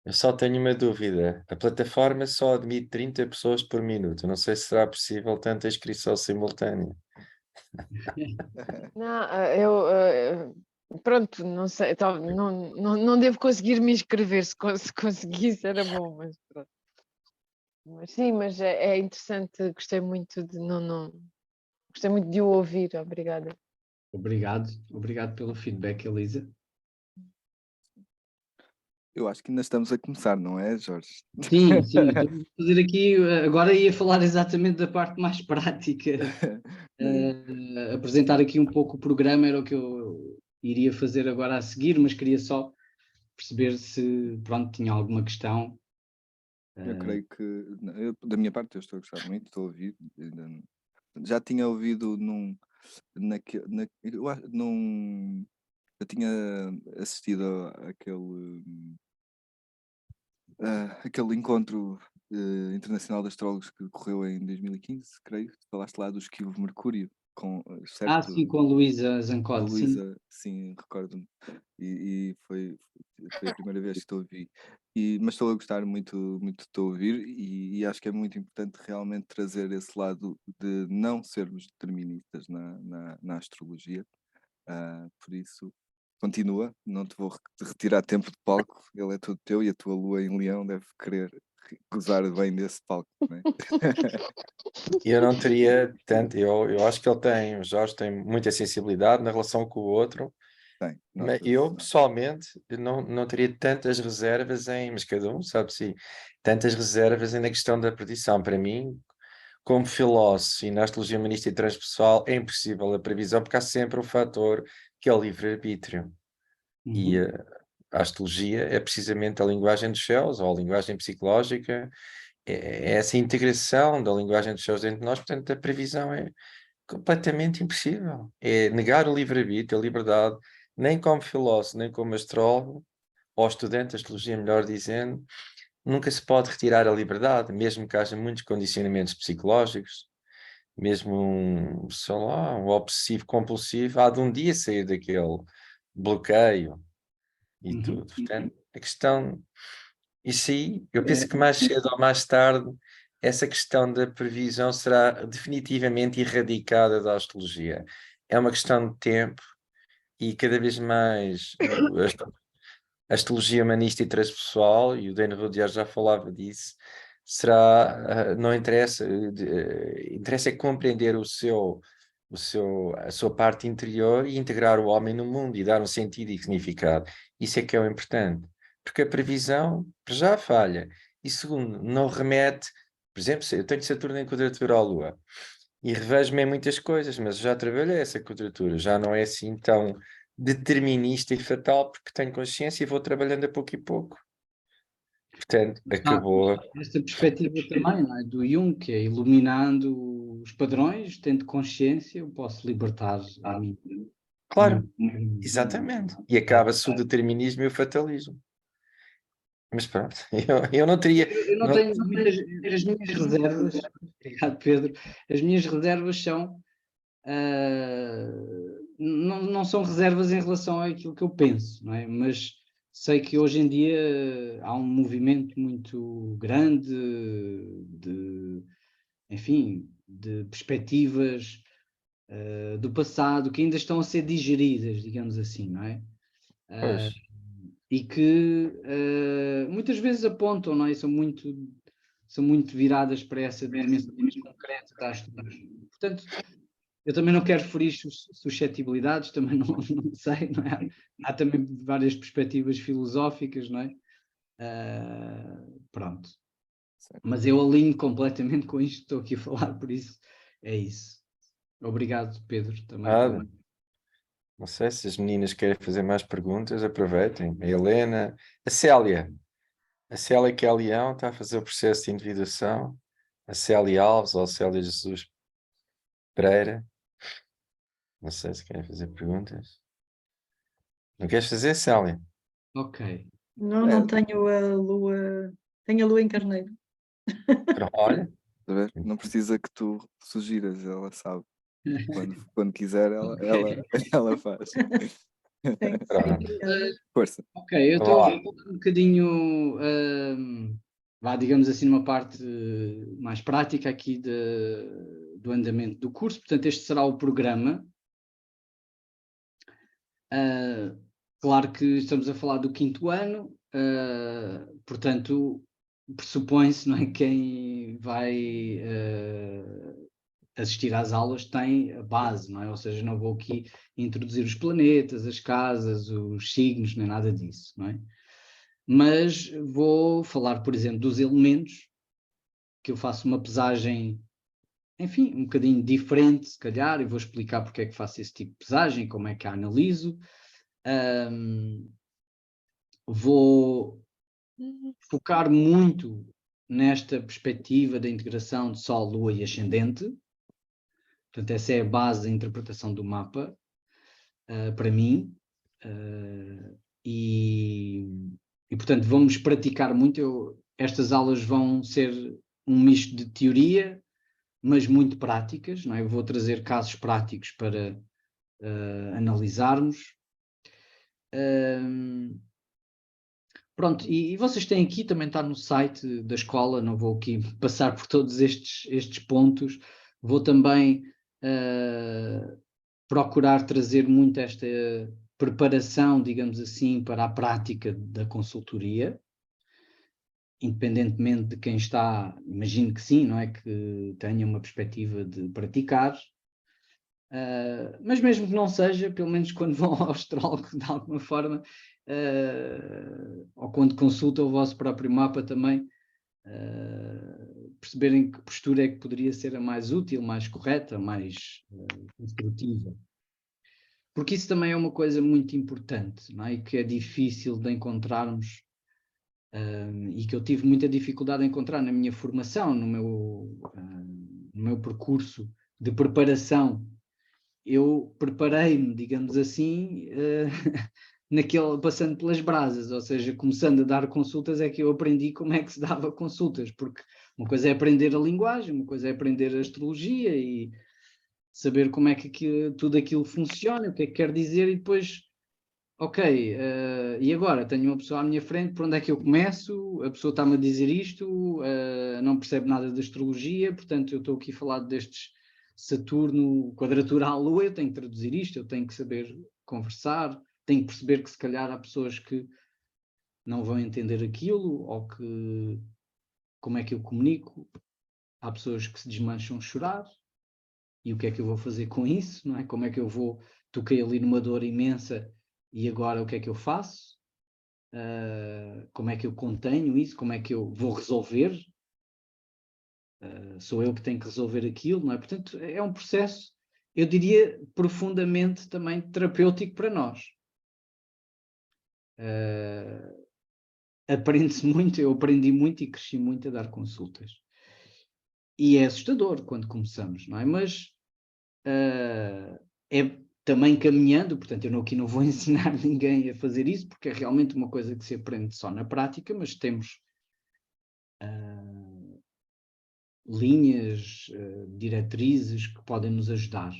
Eu só tenho uma dúvida. A plataforma só admite 30 pessoas por minuto. Não sei se será possível tanta inscrição simultânea. Não, pronto, não sei, não devo conseguir me inscrever, se conseguisse era bom, mas pronto. Mas sim, mas é interessante, gostei muito gostei muito de o ouvir, obrigada. Obrigado pelo feedback, Elisa. Eu acho que ainda estamos a começar, não é, Jorge? Sim, vou fazer aqui, agora ia falar exatamente da parte mais prática, apresentar aqui um pouco o programa, era o que eu iria fazer agora a seguir, mas queria só perceber se, pronto, tinha alguma questão. Eu creio que, da minha parte, eu estou a gostar muito, estou a ouvir. Já tinha ouvido Eu tinha assistido aquele encontro internacional de astrólogos que ocorreu em 2015, creio. Falaste lá do esquivo Mercúrio, certo? sim, com a Luísa A Zancote, sim. Luísa, sim, recordo-me. E foi a primeira vez que te ouvi. Mas estou a gostar muito, muito de te ouvir e acho que é muito importante realmente trazer esse lado de não sermos deterministas na astrologia. Por isso, continua, não te vou retirar tempo de palco, ele é todo teu e a tua lua em Leão deve querer gozar bem desse palco, não é? Eu não teria tanto, eu acho que o Jorge tem muita sensibilidade na relação com o outro, Tem, mas nota-se. eu pessoalmente não teria tantas reservas mas cada um sabe se tantas reservas na questão da predição. Para mim, como filósofo e na astrologia humanista e transpessoal, é impossível a previsão porque há sempre um fator que é o livre-arbítrio. E Uhum. a astrologia é precisamente a linguagem dos céus, ou a linguagem psicológica, é essa integração da linguagem dos céus dentro de nós, portanto a previsão é completamente impossível. É negar o livre-arbítrio, a liberdade, nem como filósofo, nem como astrólogo, ou estudante de astrologia, melhor dizendo, nunca se pode retirar a liberdade, mesmo que haja muitos condicionamentos psicológicos, mesmo sei lá, um obsessivo compulsivo, há de um dia sair daquele bloqueio e Uhum. tudo. Portanto, a questão, isso aí, eu penso que mais cedo ou mais tarde, essa questão da previsão será definitivamente erradicada da astrologia. É uma questão de tempo e cada vez mais a astrologia humanista e transpessoal, e o Dane Rudyard já falava disso, não interessa, interessa é compreender a sua parte interior e integrar o homem no mundo e dar um sentido e significado. Isso é que é o importante. Porque a previsão já falha. E segundo, não remete, por exemplo, eu tenho Saturno em quadratura à Lua e revejo-me em muitas coisas, mas já trabalhei essa quadratura, já não é assim tão determinista e fatal, porque tenho consciência e vou trabalhando a pouco e pouco. Portanto, acabou. Esta perspectiva também, não é? Do Jung, que é iluminando os padrões, tendo consciência, eu posso libertar a mim. Claro, exatamente. E acaba-se o determinismo e o fatalismo. Mas pronto, eu não teria. Eu não tenho muitas. As minhas reservas, obrigado Pedro, as minhas reservas são. Não são reservas em relação àquilo que eu penso, não é? Mas sei que hoje em dia há um movimento muito grande enfim, de perspectivas do passado que ainda estão a ser digeridas, digamos assim, não é? Pois, E que muitas vezes apontam, não é? São muito viradas para essa dimensão mais concreta da astrologia. Portanto, eu também não quero ferir suscetibilidades, também não sei, não é? Há também várias perspectivas filosóficas, não é? Pronto. Certo. Mas eu alinho completamente com isto que estou aqui a falar, por isso é isso. Obrigado, Pedro, também. não sei se as meninas querem fazer mais perguntas, aproveitem. A Helena, a Célia que é Leão, está a fazer o processo de individuação. A Célia Alves ou a Célia Jesus Pereira. Não sei se querem fazer perguntas. Não queres fazer, Célia? Ok. Não tenho a lua. Tenho a lua em carneiro. Olha, Tá a ver? Não precisa que tu sugiras, ela sabe. Quando quiser, ela faz. pronto. Força. Ok, eu estou um bocadinho, digamos assim, numa parte mais prática aqui do andamento do curso. Portanto, este será o programa. Claro que estamos a falar do 5º ano, portanto, pressupõe-se, não é, que quem vai assistir às aulas tem a base, não é? Ou seja, não vou aqui introduzir os planetas, as casas, os signos, nem nada disso, não é? Mas vou falar, por exemplo, dos elementos, que eu faço uma pesagem, enfim, um bocadinho diferente, se calhar, e vou explicar porque é que faço esse tipo de pesagem, como é que a analiso. Vou focar muito nesta perspectiva da integração de Sol, Lua e Ascendente. Portanto, essa é a base da interpretação do mapa, para mim, e, portanto, vamos praticar muito. Estas aulas vão ser um misto de teoria, mas muito práticas, não é? Eu vou trazer casos práticos para analisarmos. Pronto, e vocês têm aqui, também está no site da escola, não vou aqui passar por todos estes pontos, vou também procurar trazer muito esta preparação, digamos assim, para a prática da consultoria, independentemente de quem está, imagino que sim, não é? Que tenha uma perspectiva de praticar, mas mesmo que não seja, pelo menos quando vão ao astrólogo de alguma forma, ou quando consultam o vosso próprio mapa também, perceberem que postura é que poderia ser a mais útil, mais correta, mais construtiva. Porque isso também é uma coisa muito importante, não é? E que é difícil de encontrarmos, e que eu tive muita dificuldade em encontrar na minha formação, no meu percurso de preparação. Eu preparei-me, digamos assim, passando pelas brasas, ou seja, começando a dar consultas, é que eu aprendi como é que se dava consultas, porque uma coisa é aprender a linguagem, uma coisa é aprender a astrologia e saber como é que tudo aquilo funciona, o que é que quer dizer, e depois, ok, e agora? Tenho uma pessoa à minha frente, por onde é que eu começo? A pessoa está-me a dizer isto, não percebe nada de astrologia, portanto eu estou aqui a falar destes Saturno, quadratura à Lua, eu tenho que traduzir isto, eu tenho que saber conversar, tenho que perceber que se calhar há pessoas que não vão entender aquilo, ou que como é que eu comunico, há pessoas que se desmancham a chorar, e o que é que eu vou fazer com isso, não é? Como é que eu toquei ali numa dor imensa, e agora o que é que eu faço? Como é que eu contenho isso? Como é que eu vou resolver? Sou eu que tenho que resolver aquilo, não é? Portanto, é um processo, eu diria, profundamente também terapêutico para nós. Aprende-se muito, eu aprendi muito e cresci muito a dar consultas. E é assustador quando começamos, não é? Mas é também caminhando, portanto eu aqui não vou ensinar ninguém a fazer isso, porque é realmente uma coisa que se aprende só na prática, mas temos linhas, diretrizes que podem nos ajudar.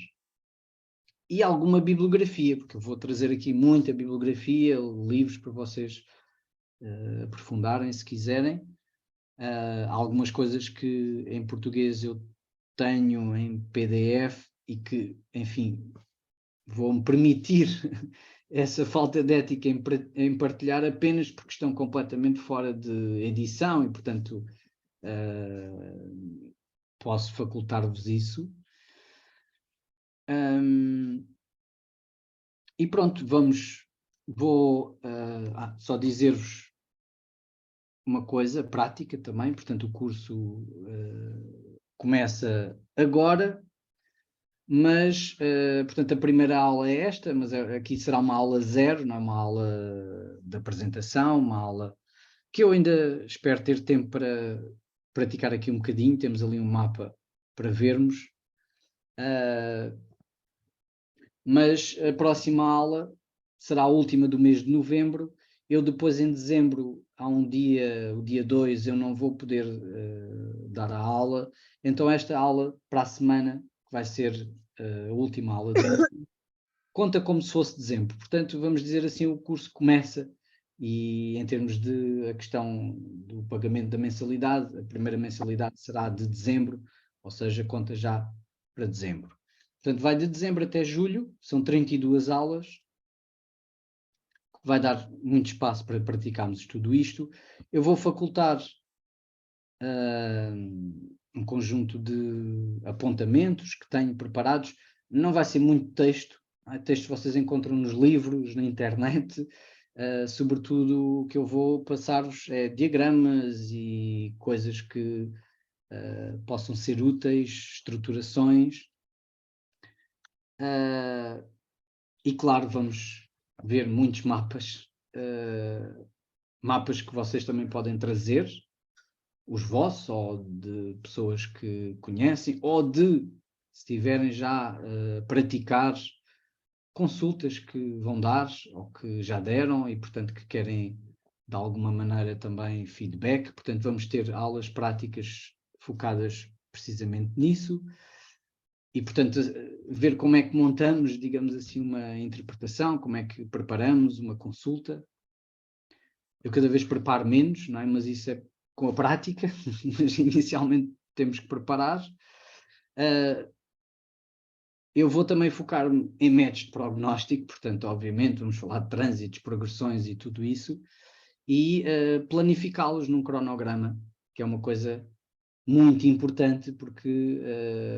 E alguma bibliografia, porque eu vou trazer aqui muita bibliografia, livros para vocês aprofundarem se quiserem. Algumas coisas que em português eu tenho em PDF e que, enfim, vou-me permitir essa falta de ética em partilhar apenas porque estão completamente fora de edição e, portanto, posso facultar-vos isso. E pronto, vou só dizer-vos uma coisa prática também, portanto o curso começa agora, mas, portanto, a primeira aula é esta, mas aqui será uma aula 0, não é uma aula de apresentação, uma aula que eu ainda espero ter tempo para praticar aqui um bocadinho, temos ali um mapa para vermos, mas a próxima aula será a última do mês de novembro. Eu depois em dezembro, há um dia, o dia 2, eu não vou poder dar a aula, então esta aula para a semana, que vai ser a última aula de conta como se fosse dezembro. Portanto, vamos dizer assim, o curso começa, e em termos de a questão do pagamento da mensalidade, a primeira mensalidade será de dezembro, ou seja, conta já para dezembro. Portanto, vai de dezembro até julho, são 32 aulas, vai dar muito espaço para praticarmos tudo isto. Eu vou facultar um conjunto de apontamentos que tenho preparados, não vai ser muito texto, texto vocês encontram nos livros, na internet, sobretudo o que eu vou passar-vos é diagramas e coisas que possam ser úteis, estruturações, e claro, vamos ver muitos mapas, mapas que vocês também podem trazer, os vossos, ou de pessoas que conhecem, ou de se tiverem já a praticar consultas que vão dar ou que já deram e, portanto, que querem de alguma maneira também feedback. Portanto, vamos ter aulas práticas focadas precisamente nisso e, portanto, ver como é que montamos, digamos assim, uma interpretação, como é que preparamos uma consulta. Eu cada vez preparo menos, não é? Mas isso é com a prática, mas inicialmente temos que preparar. Eu vou também focar-me em métodos de prognóstico, portanto, obviamente, vamos falar de trânsitos, progressões e tudo isso, e planificá-los num cronograma, que é uma coisa muito importante, porque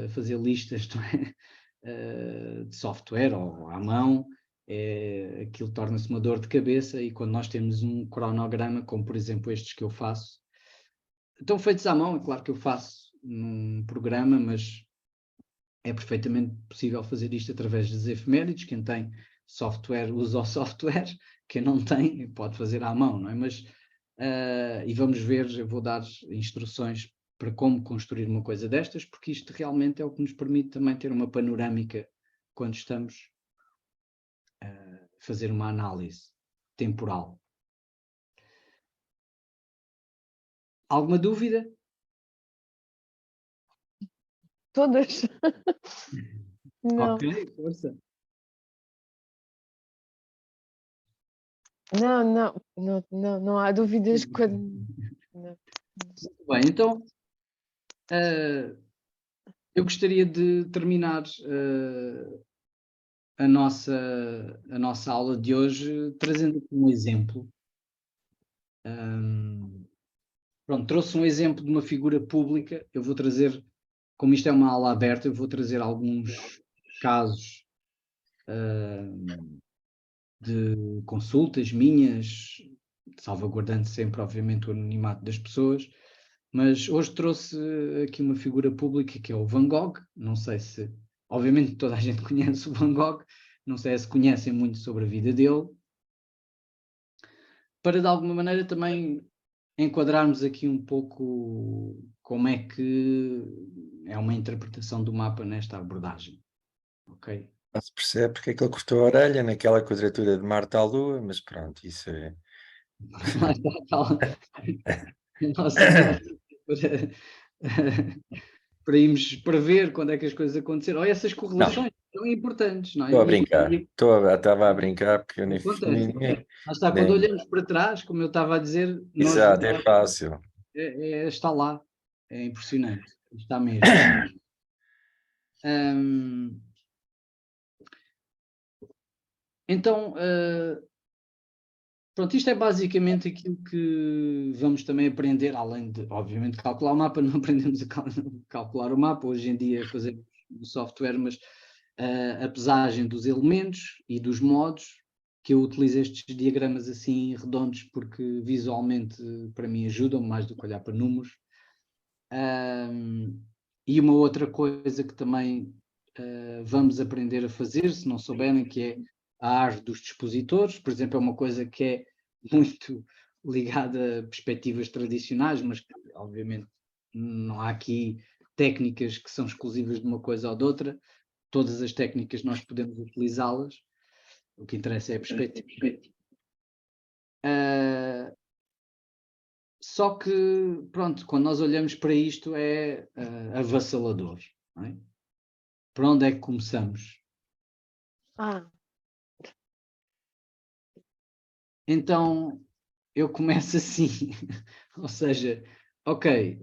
fazer listas não é? De software ou à mão, aquilo torna-se uma dor de cabeça, e quando nós temos um cronograma, como por exemplo estes que eu faço, estão feitos à mão, é claro que eu faço num programa, mas é perfeitamente possível fazer isto através das efemérides. Quem tem software usa o software, quem não tem pode fazer à mão, não é? Mas, e vamos ver, eu vou dar instruções para como construir uma coisa destas, porque isto realmente é o que nos permite também ter uma panorâmica quando estamos a fazer uma análise temporal. Alguma dúvida? Todas. Não. Ok, força. Não há dúvidas quando. Não. Bem, então eu gostaria de terminar a nossa aula de hoje trazendo aqui um exemplo. Pronto, trouxe um exemplo de uma figura pública. Eu vou trazer, como isto é uma aula aberta, eu vou trazer alguns casos de consultas minhas, salvaguardando sempre, obviamente, o anonimato das pessoas. Mas hoje trouxe aqui uma figura pública que é o Van Gogh. Não sei se, obviamente, toda a gente conhece o Van Gogh, não sei se conhecem muito sobre a vida dele, para de alguma maneira também enquadrarmos aqui um pouco como é que é uma interpretação do mapa nesta abordagem. Ok? Não se percebe porque é que ele cortou a orelha naquela quadratura de Marte à Lua, mas pronto, isso é. Lá está aquela nossa métrica para irmos prever quando é que as coisas aconteceram. Ou essas correlações são importantes, não é? Estou a brincar, E estava a brincar porque eu nem. acontece. Lá está, quando olhamos para trás, como eu estava a dizer, nós Exato, é fácil. está lá. É impressionante. Está mesmo. Então, pronto, isto é basicamente aquilo que vamos também aprender, além de, obviamente, calcular o mapa. Não aprendemos a calcular o mapa, hoje em dia fazemos no software, mas a pesagem dos elementos e dos modos, que eu utilizo estes diagramas assim redondos porque visualmente para mim ajudam mais do que olhar para números. E uma outra coisa que também vamos aprender a fazer, se não souberem, que é a árvore dos dispositores. Por exemplo, é uma coisa que é muito ligada a perspectivas tradicionais, mas que obviamente não há aqui técnicas que são exclusivas de uma coisa ou de outra. Todas as técnicas nós podemos utilizá-las. O que interessa é a perspectiva. Só que, pronto, quando nós olhamos para isto é avassalador. Não é? Por onde é que começamos? Então, eu começo assim, ou seja, ok,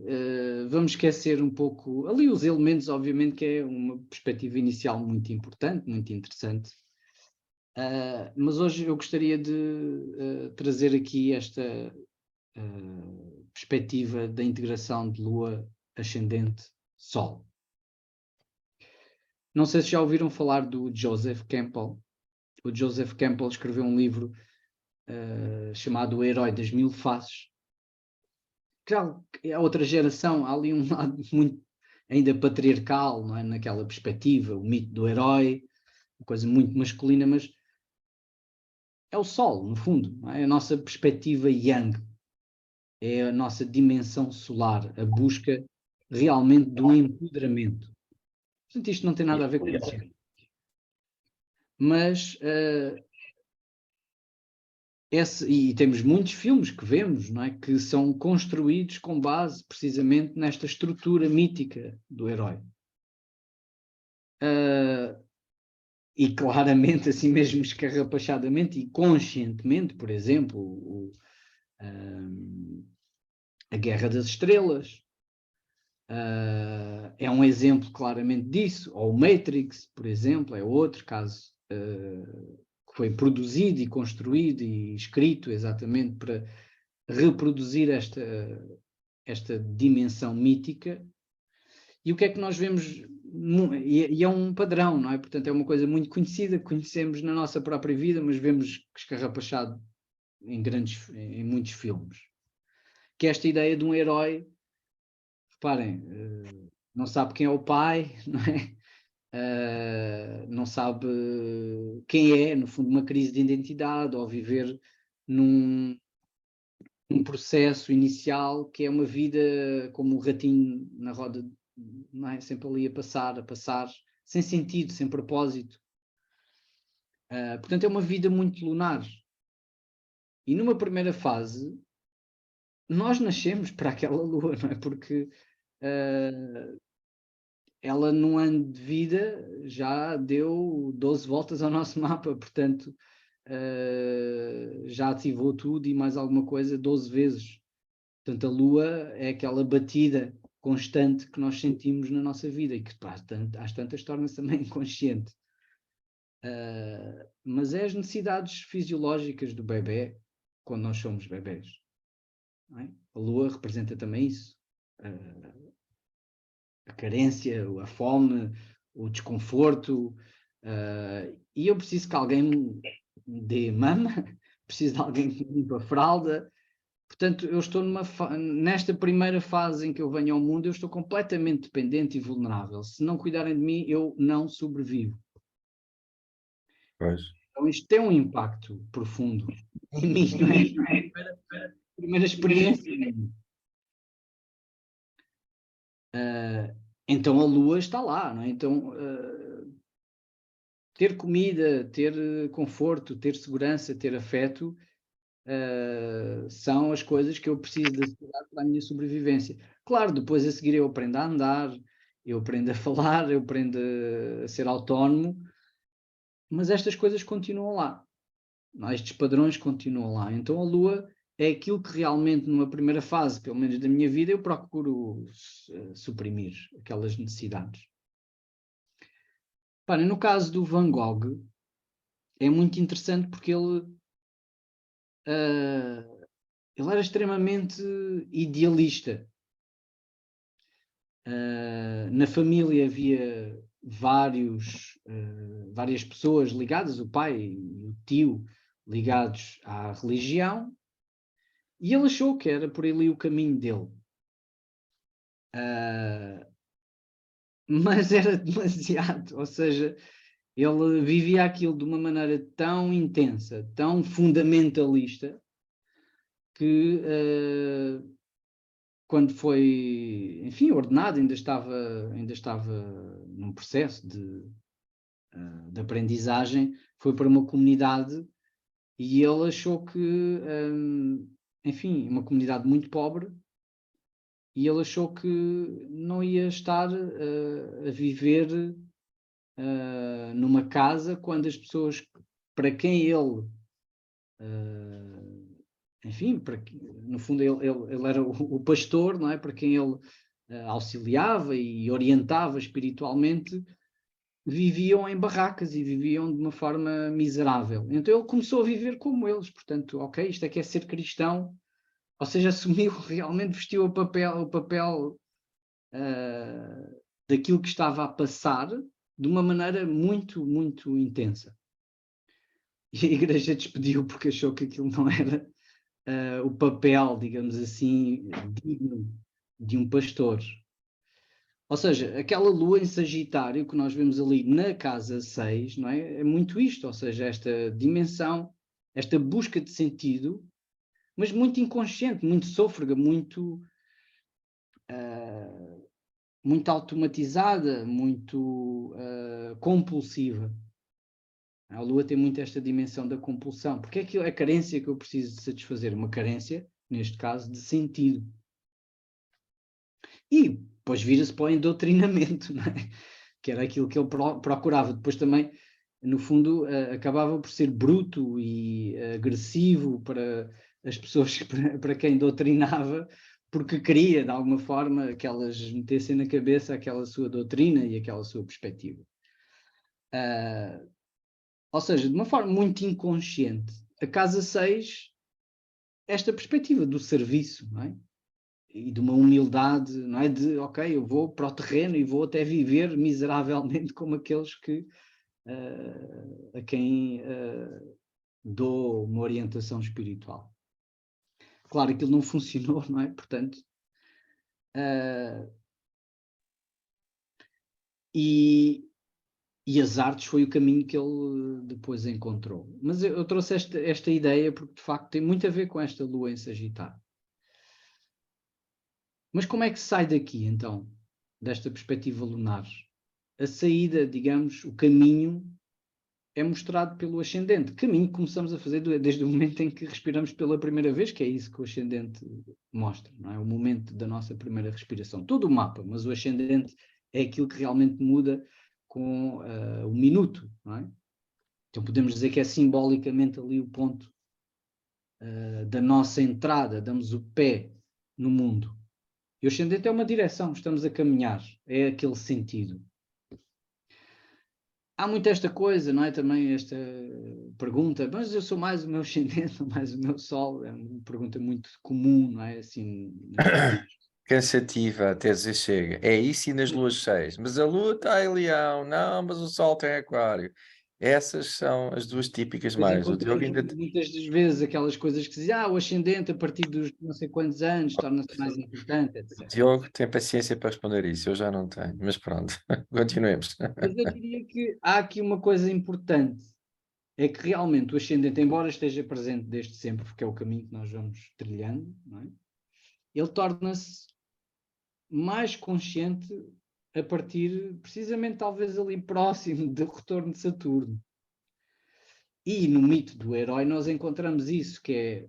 vamos esquecer um pouco, ali os elementos, obviamente que é uma perspectiva inicial muito importante, muito interessante, mas hoje eu gostaria de trazer aqui esta perspectiva da integração de Lua ascendente Sol. Não sei se já ouviram falar do Joseph Campbell. O Joseph Campbell escreveu um livro chamado O Herói das Mil Faces. Claro, é outra geração, há ali um lado muito ainda patriarcal, não é? Naquela perspectiva, o mito do herói, uma coisa muito masculina, mas é o Sol, no fundo, não é? A nossa perspectiva Yang, é a nossa dimensão solar, a busca realmente do empoderamento. Portanto, isto não tem nada a ver com isso. Mas e temos muitos filmes que vemos, não é? Que são construídos com base precisamente nesta estrutura mítica do herói. E claramente, assim mesmo escarrapachadamente e conscientemente, por exemplo, a Guerra das Estrelas é um exemplo claramente disso, ou o Matrix, por exemplo, é outro caso que foi produzido e construído e escrito exatamente para reproduzir esta dimensão mítica. E o que é que nós vemos? E é um padrão, não é? Portanto, é uma coisa muito conhecida, que conhecemos na nossa própria vida, mas vemos escarrapachado em muitos filmes. Que é esta ideia de um herói, reparem, não sabe quem é o pai, não é? Não sabe quem é, no fundo, uma crise de identidade, ou viver num processo inicial que é uma vida como um ratinho na roda, não é? Sempre ali a passar, sem sentido, sem propósito. Portanto, é uma vida muito lunar. E numa primeira fase, nós nascemos para aquela lua, não é? Porque ela, num ano de vida, já deu 12 voltas ao nosso mapa, portanto, já ativou tudo e mais alguma coisa 12 vezes. Portanto, a lua é aquela batida constante que nós sentimos na nossa vida e que às tantas torna-se também inconsciente. Mas é as necessidades fisiológicas do bebê quando nós somos bebés. Não é? A lua representa também isso. A carência, a fome, o desconforto. E eu preciso que alguém me dê mama, preciso de alguém que me limpe a fralda. Portanto, eu estou nesta primeira fase em que eu venho ao mundo, eu estou completamente dependente e vulnerável. Se não cuidarem de mim, eu não sobrevivo. Pois. Então isto tem um impacto profundo em mim, não é? Primeira experiência. Então a lua está lá, não é? Então ter comida, ter conforto, ter segurança, ter afeto são as coisas que eu preciso de assegurar para a minha sobrevivência. Claro, depois a seguir eu aprendo a andar, eu aprendo a falar, eu aprendo a ser autónomo, mas estas coisas continuam lá. Estes padrões continuam lá. Então a lua é aquilo que realmente numa primeira fase, pelo menos da minha vida, eu procuro suprimir aquelas necessidades. No caso do Van Gogh, é muito interessante porque ele era extremamente idealista. Na família havia várias pessoas ligadas, o pai e o tio, ligados à religião, e ele achou que era por ali o caminho dele. Mas era demasiado, ou seja, ele vivia aquilo de uma maneira tão intensa, tão fundamentalista, que quando foi, enfim, ordenado, ainda estava num processo de aprendizagem, foi para uma comunidade e ele achou que, enfim, uma comunidade muito pobre, e ele achou que não ia estar a viver numa casa quando as pessoas para quem ele enfim, no fundo ele era o pastor, não é? Para quem ele auxiliava e orientava espiritualmente, viviam em barracas e viviam de uma forma miserável. Então ele começou a viver como eles, portanto, ok, isto é que é ser cristão, ou seja, assumiu, realmente vestiu o papel daquilo que estava a passar de uma maneira muito, muito intensa. E a igreja despediu porque achou que aquilo não era o papel, digamos assim, digno de um pastor. Ou seja, aquela lua em Sagitário que nós vemos ali na casa 6, não é? É muito isto, ou seja, esta dimensão, esta busca de sentido, mas muito inconsciente, muito sôfrega, muito muito automatizada, muito compulsiva. A Lua tem muito esta dimensão da compulsão. Porque é que a carência que eu preciso de satisfazer? Uma carência, neste caso, de sentido. E depois vira-se para o endoctrinamento, não é? Que era aquilo que ele procurava. Depois também, no fundo, acabava por ser bruto e agressivo para as pessoas para quem doutrinava, porque queria, de alguma forma, que elas metessem na cabeça aquela sua doutrina e aquela sua perspectiva. Ou seja, de uma forma muito inconsciente, a casa 6, esta perspectiva do serviço, não é? E de uma humildade, não é? De, ok, eu vou para o terreno e vou até viver miseravelmente como aqueles que, a quem dou uma orientação espiritual. Claro, aquilo não funcionou, não é? Portanto, e as artes foi o caminho que ele depois encontrou. Mas eu trouxe esta ideia porque, de facto, tem muito a ver com esta lua em Sagitário. Mas como é que se sai daqui, então, desta perspectiva lunar? A saída, digamos, o caminho é mostrado pelo ascendente. Caminho que começamos a fazer desde o momento em que respiramos pela primeira vez, que é isso que o ascendente mostra, não é? O momento da nossa primeira respiração. Todo o mapa, mas o ascendente é aquilo que realmente muda com o minuto, não é? Então podemos dizer que é simbolicamente ali o ponto da nossa entrada, damos o pé no mundo. E o ascendente é uma direção, estamos a caminhar, é aquele sentido. Há muito esta coisa, não é? Também esta pergunta, mas eu sou mais o meu ascendente, mais o meu sol, é uma pergunta muito comum, não é? Assim, Cansativa até dizer chega. É isso e nas luas cheias. Mas a lua está em Leão, não, mas o sol tem Aquário. Essas são as duas típicas depois mais. O Diogo encontramos ainda. muitas das vezes aquelas coisas que dizem, o ascendente a partir dos não sei quantos anos torna-se mais importante, O etc. Diogo tem paciência para responder isso, eu já não tenho. Mas pronto, continuemos. Mas eu diria que há aqui uma coisa importante, é que realmente o ascendente, embora esteja presente desde sempre, porque é o caminho que nós vamos trilhando, não é? Ele torna-se mais consciente a partir, precisamente, talvez ali próximo do retorno de Saturno. E no mito do herói nós encontramos isso, que é,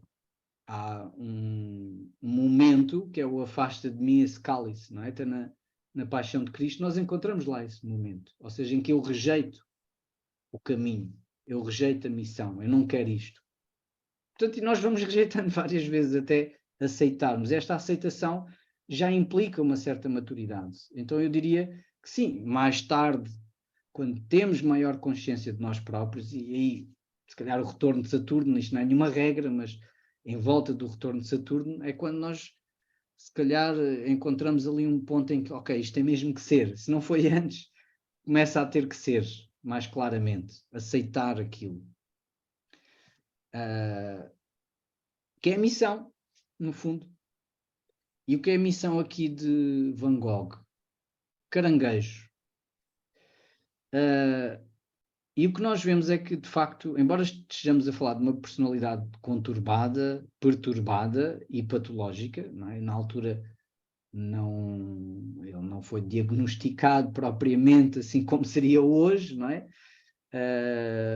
há um momento, que é o afasta de mim esse cálice, não é? Está na paixão de Cristo, nós encontramos lá esse momento, ou seja, em que eu rejeito o caminho, eu rejeito a missão, eu não quero isto. Portanto, e nós vamos rejeitando várias vezes até aceitarmos. Esta aceitação já implica uma certa maturidade. Então eu diria que sim, mais tarde, quando temos maior consciência de nós próprios, e aí, se calhar o retorno de Saturno, isto não é nenhuma regra, mas em volta do retorno de Saturno, é quando nós, se calhar, encontramos ali um ponto em que, ok, isto tem mesmo que ser. Se não foi antes, começa a ter que ser, mais claramente, aceitar aquilo. Que é a missão, no fundo. E o que é a missão aqui de Van Gogh? Caranguejo. E o que nós vemos é que, de facto, embora estejamos a falar de uma personalidade conturbada, perturbada e patológica, não é? Na altura ele não foi diagnosticado propriamente assim como seria hoje, não é?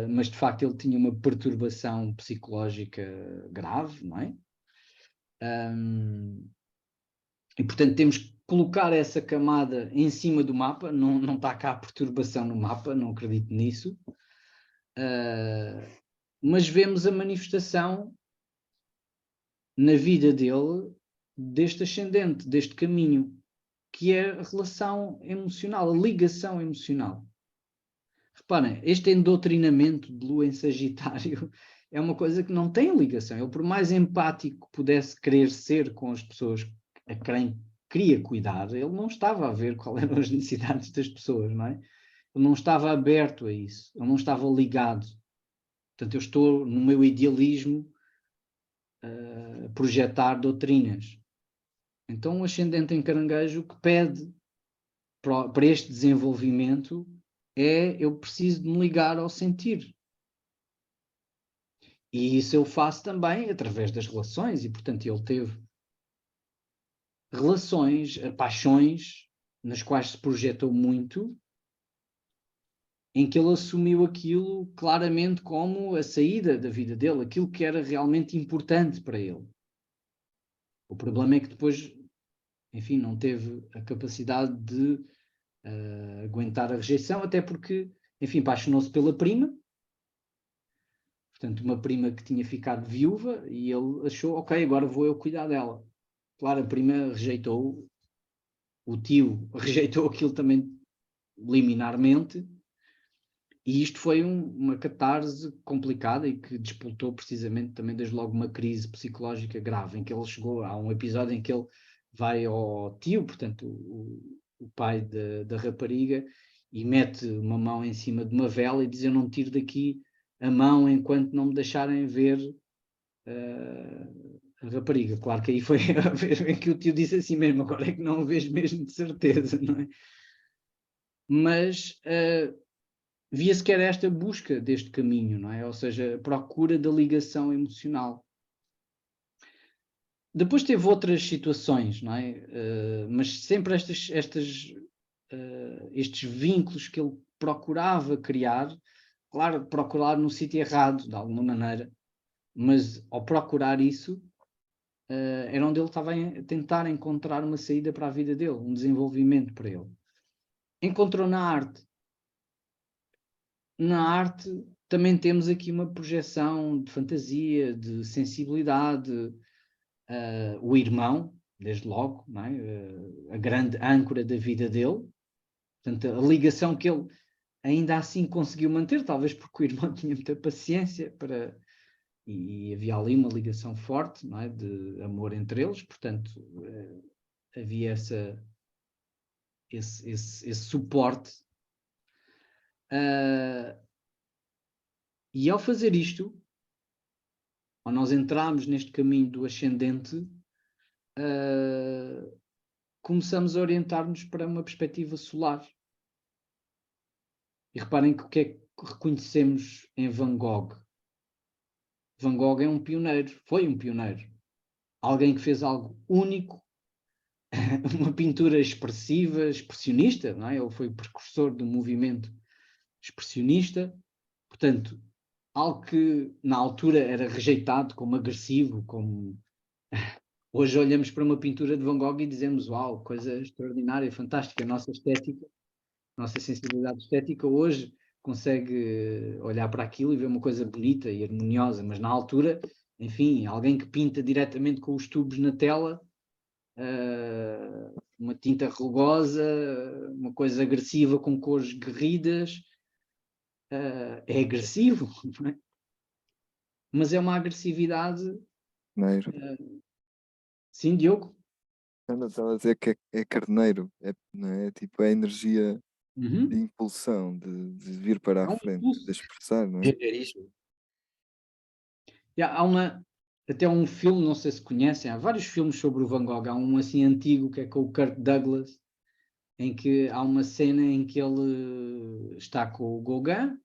Mas de facto ele tinha uma perturbação psicológica grave, não é? E portanto temos que colocar essa camada em cima do mapa, não está cá a perturbação no mapa, não acredito nisso, mas vemos a manifestação na vida dele deste ascendente, deste caminho, que é a relação emocional, a ligação emocional. Reparem, este endoctrinamento de Lua em Sagitário é uma coisa que não tem ligação. Ele, por mais empático que pudesse querer ser com as pessoas a quem queria cuidar, ele não estava a ver quais eram as necessidades das pessoas, não é? Ele não estava aberto a isso, ele não estava ligado. Portanto, eu estou no meu idealismo a projetar doutrinas. Então, o ascendente em Caranguejo, o que pede para este desenvolvimento é eu preciso de me ligar ao sentir. E isso eu faço também através das relações, e portanto ele teve relações, paixões nas quais se projetou muito, em que ele assumiu aquilo claramente como a saída da vida dele, aquilo que era realmente importante para ele. O problema é que depois, enfim, não teve a capacidade de aguentar a rejeição, até porque, enfim, apaixonou-se pela prima, portanto, uma prima que tinha ficado viúva, e ele achou, ok, agora vou eu cuidar dela. Claro, a prima rejeitou, o tio rejeitou aquilo também liminarmente, e isto foi uma catarse complicada e que despoltou precisamente também desde logo uma crise psicológica grave, em que ele chegou, há um episódio em que ele vai ao tio, portanto o pai da rapariga, e mete uma mão em cima de uma vela e diz: eu não tiro daqui a mão enquanto não me deixarem ver a rapariga. Claro que aí foi a vez em que o tio disse assim mesmo, agora é que não o vejo mesmo de certeza, não é? Mas via-se que era esta busca deste caminho, não é? Ou seja, a procura da ligação emocional. Depois teve outras situações, não é? Mas sempre estes vínculos que ele procurava criar, claro, procurar no sítio errado, de alguma maneira, mas ao procurar isso, era onde ele estava a tentar encontrar uma saída para a vida dele, um desenvolvimento para ele. Encontrou na arte. Na arte também temos aqui uma projeção de fantasia, de sensibilidade, o irmão, desde logo, não é? A grande âncora da vida dele, portanto, a ligação que ele ainda assim conseguiu manter, talvez porque o irmão tinha muita paciência e havia ali uma ligação forte, não é? De amor entre eles, portanto, havia esse suporte. E ao fazer isto, ao nós entrarmos neste caminho do ascendente, começamos a orientar-nos para uma perspectiva solar. E reparem que o que é que reconhecemos em Van Gogh? Van Gogh é um pioneiro, foi um pioneiro. Alguém que fez algo único, uma pintura expressiva, expressionista, não é? Ele foi o precursor do movimento expressionista. Portanto, algo que na altura era rejeitado como agressivo, como... Hoje olhamos para uma pintura de Van Gogh e dizemos, uau, coisa extraordinária, fantástica. A nossa estética, a nossa sensibilidade estética hoje consegue olhar para aquilo e ver uma coisa bonita e harmoniosa, mas na altura, enfim, alguém que pinta diretamente com os tubos na tela, uma tinta rugosa, uma coisa agressiva com cores guerridas, é agressivo, não é? Mas é uma agressividade... Sim, Diogo? Não, estava a dizer que é carneiro, não é? Tipo, é a energia Uhum. de impulsão, de vir para É a um frente, impulso. de expressar, não é? Pioneirismo. Há até um filme, não sei se conhecem, há vários filmes sobre o Van Gogh. Há um assim antigo que é com o Kirk Douglas, em que há uma cena em que ele está com o Gauguin,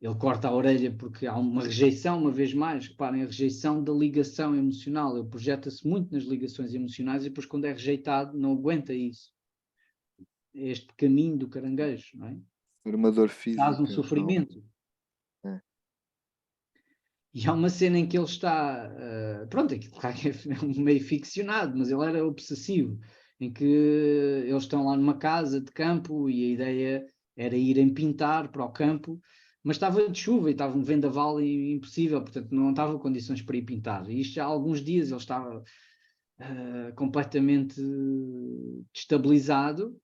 ele corta a orelha porque há uma rejeição, uma vez mais, reparem, a rejeição da ligação emocional. Ele projeta-se muito nas ligações emocionais e depois quando é rejeitado não aguenta isso. Este caminho do caranguejo, não é? Ser uma dor Traz um física. sofrimento. É. E há uma cena em que ele está, pronto, aquilo é um meio ficcionado, mas ele era obsessivo, em que eles estão lá numa casa de campo e a ideia era irem pintar para o campo, mas estava de chuva e estava um vendaval impossível, portanto não estava condições para ir pintar. E isto já há alguns dias ele estava completamente destabilizado,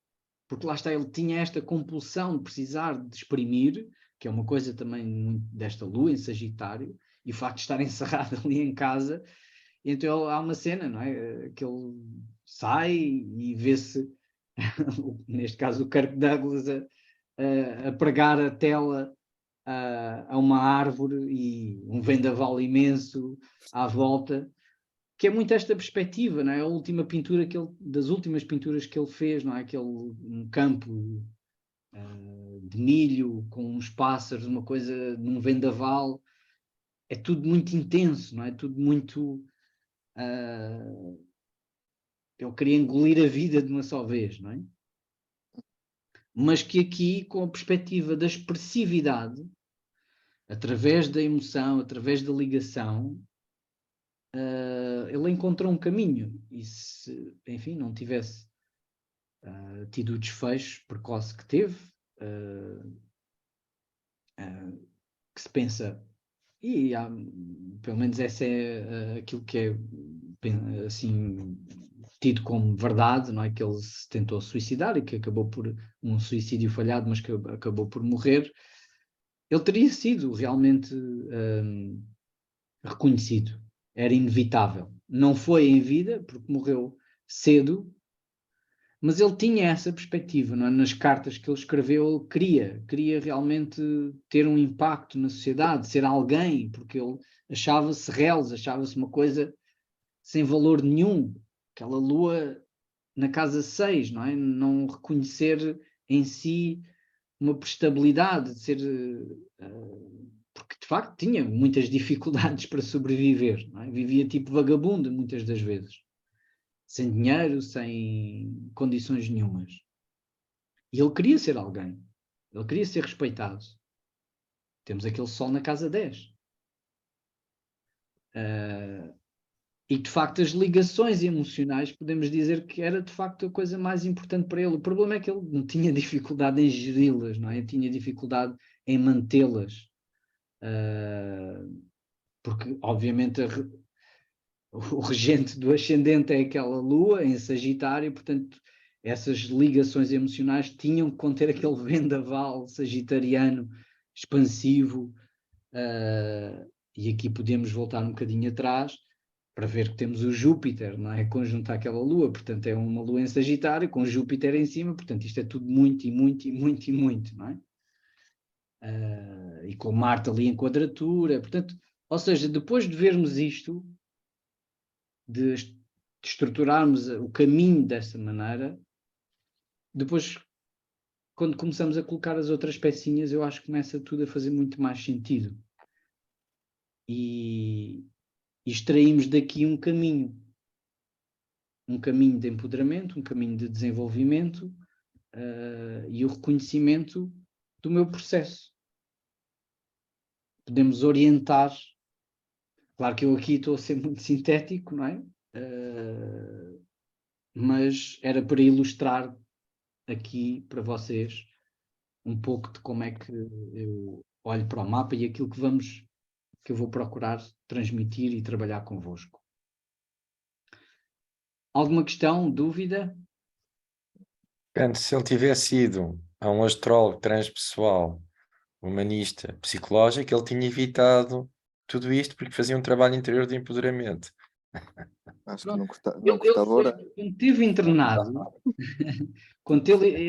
porque lá está, ele tinha esta compulsão de precisar de exprimir, que é uma coisa também muito desta lua em Sagitário, e o facto de estar encerrado ali em casa, então há uma cena, não é? Que ele sai e vê-se, neste caso o Kirk Douglas, a pregar a tela a uma árvore e um vendaval imenso à volta, que é muito esta perspectiva, não é? A última pintura das últimas pinturas que ele fez, não é? Um campo de milho com uns pássaros, uma coisa num vendaval, é tudo muito intenso, não é? Tudo muito... eu queria engolir a vida de uma só vez, não é? mas que aqui, com a perspectiva da expressividade, através da emoção, através da ligação, ele encontrou um caminho. E se, enfim, não tivesse tido o desfecho precoce que teve, que se pensa, e pelo menos essa é aquilo que é assim tido como verdade, não é? Que ele se tentou suicidar e que acabou por um suicídio falhado, mas que acabou por morrer. Ele teria sido realmente reconhecido. Era inevitável. Não foi em vida, porque morreu cedo, mas ele tinha essa perspectiva, não é? Nas cartas que ele escreveu, ele queria realmente ter um impacto na sociedade, ser alguém, porque ele achava-se reles, achava-se uma coisa sem valor nenhum. Aquela lua na casa 6, não é? Não reconhecer em si uma prestabilidade de ser... porque de facto tinha muitas dificuldades para sobreviver, não é? Vivia tipo vagabundo muitas das vezes, sem dinheiro, sem condições nenhumas. E ele queria ser alguém, ele queria ser respeitado. Temos aquele sol na casa 10. E de facto as ligações emocionais podemos dizer que era de facto a coisa mais importante para ele. O problema é que ele não tinha dificuldade em geri-las, não é? Ele tinha dificuldade em mantê-las. Porque obviamente o regente do ascendente é aquela lua em Sagitário, portanto essas ligações emocionais tinham que conter aquele vendaval sagitariano expansivo, e aqui podemos voltar um bocadinho atrás para ver que temos o Júpiter, não é? Conjunto àquela lua, portanto é uma lua em Sagitário com Júpiter em cima, portanto isto é tudo muito e muito e muito e muito, não é? E com Marte ali em quadratura, portanto, ou seja, depois de vermos isto, de estruturarmos o caminho dessa maneira, depois, quando começamos a colocar as outras pecinhas, eu acho que começa tudo a fazer muito mais sentido. E extraímos daqui um caminho de empoderamento, um caminho de desenvolvimento, e o reconhecimento do meu processo. Podemos orientar. Claro que eu aqui estou a ser muito sintético, não é? Mas era para ilustrar aqui para vocês um pouco de como é que eu olho para o mapa e aquilo que eu vou procurar transmitir e trabalhar convosco. Alguma questão, dúvida? Portanto, se ele tivesse ido a um astrólogo transpessoal, humanista, psicológico, ele tinha evitado tudo isto porque fazia um trabalho interior de empoderamento. Acho que não custava Quando hora. esteve internado,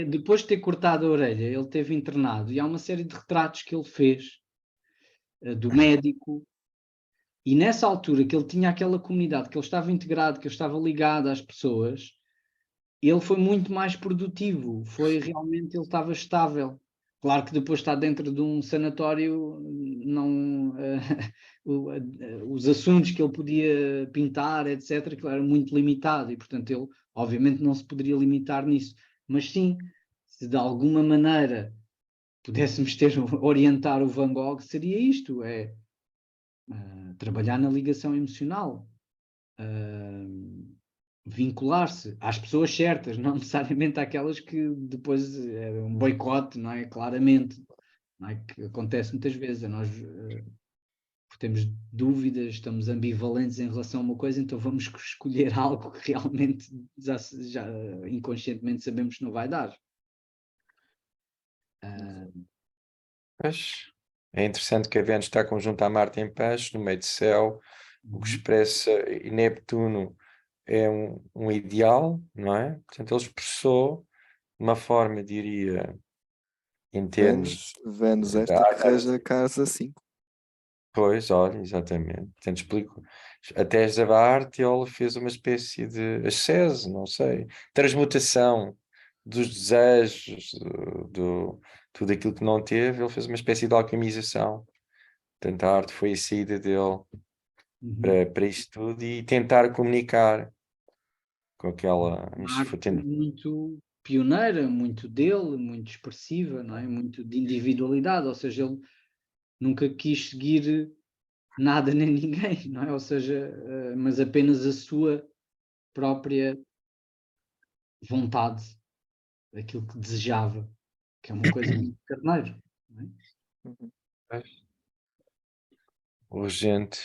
depois de ter cortado a orelha, ele esteve internado e há uma série de retratos que ele fez do médico, e nessa altura que ele tinha aquela comunidade, que ele estava integrado, que ele estava ligado às pessoas, ele foi muito mais produtivo, ele estava estável. Claro que depois está dentro de um sanatório, não, os assuntos que ele podia pintar, etc., que era muito limitado e, portanto, ele obviamente não se poderia limitar nisso. Mas sim, se de alguma maneira pudéssemos orientar o Van Gogh, seria isto, trabalhar na ligação emocional, vincular-se às pessoas certas, não necessariamente àquelas que depois é um boicote, não é? Claramente, não é? Que acontece muitas vezes. Nós temos dúvidas, estamos ambivalentes em relação a uma coisa, então vamos escolher algo que realmente já inconscientemente sabemos que não vai dar. Mas é interessante que a Vênus está conjunto a Marte em Peixes, no meio do céu, o que expressa, e Neptuno é um ideal, não é? Portanto, ele expressou de uma forma, diria, em termos Vênus esta que rege a casa 5. Pois, olha, exatamente. Portanto, explico. Até a arte ele fez uma espécie de ascese, não sei, transmutação dos desejos, tudo aquilo que não teve, ele fez uma espécie de alquimização. Portanto, a arte foi a saída dele para isto tudo e tentar comunicar com aquela... Uma arte muito pioneira, muito dele, muito expressiva, não é? Muito de individualidade, ou seja, ele nunca quis seguir nada nem ninguém, não é? Ou seja, mas apenas a sua própria vontade, aquilo que desejava, que é uma coisa muito carneiro, não é? Uhum. O regente.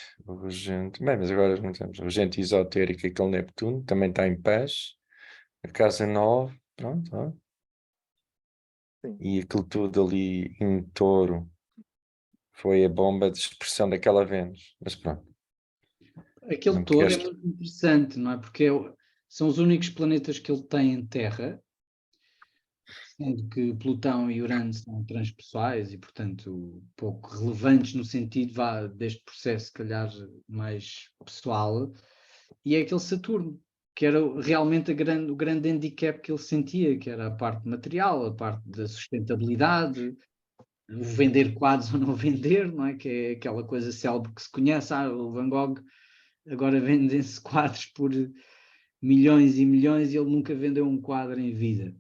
Bem, mas agora não temos. O regente esotérico, aquele Neptuno, também está em paz. A casa 9, pronto, ó. Sim. E aquilo tudo ali em touro foi a bomba de expressão daquela Vênus. Mas pronto, Aquele não touro é queres. muito interessante, não é? Porque são os únicos planetas que ele tem em Terra, sendo que Plutão e Urano são transpessoais e, portanto, pouco relevantes no sentido deste processo, se calhar, mais pessoal, e é aquele Saturno, que era realmente o grande handicap que ele sentia, que era a parte material, a parte da sustentabilidade, o vender quadros ou não vender, não é? Que é aquela coisa célebre que se conhece, o Van Gogh, agora vendem-se quadros por milhões e milhões e ele nunca vendeu um quadro em vida.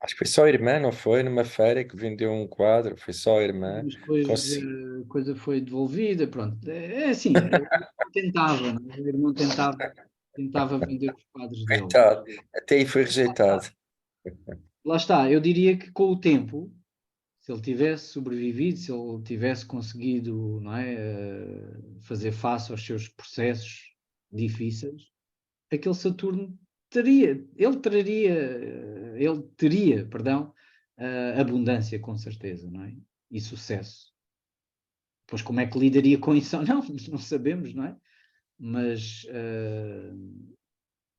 Acho que foi só a irmã, não foi? Numa feira que vendeu um quadro, foi só a irmã. Mas depois Conseguiu. a coisa foi devolvida, pronto. É assim, tentava, não é? O irmão tentava vender os quadros dele. Coitado, até aí foi rejeitado. Lá está, eu diria que com o tempo, se ele tivesse sobrevivido, se ele tivesse conseguido, não é, fazer face aos seus processos difíceis, aquele Saturno teria, perdão, abundância com certeza, não é? E sucesso. Pois como é que lidaria com isso ou não? Não sabemos, não é? Mas,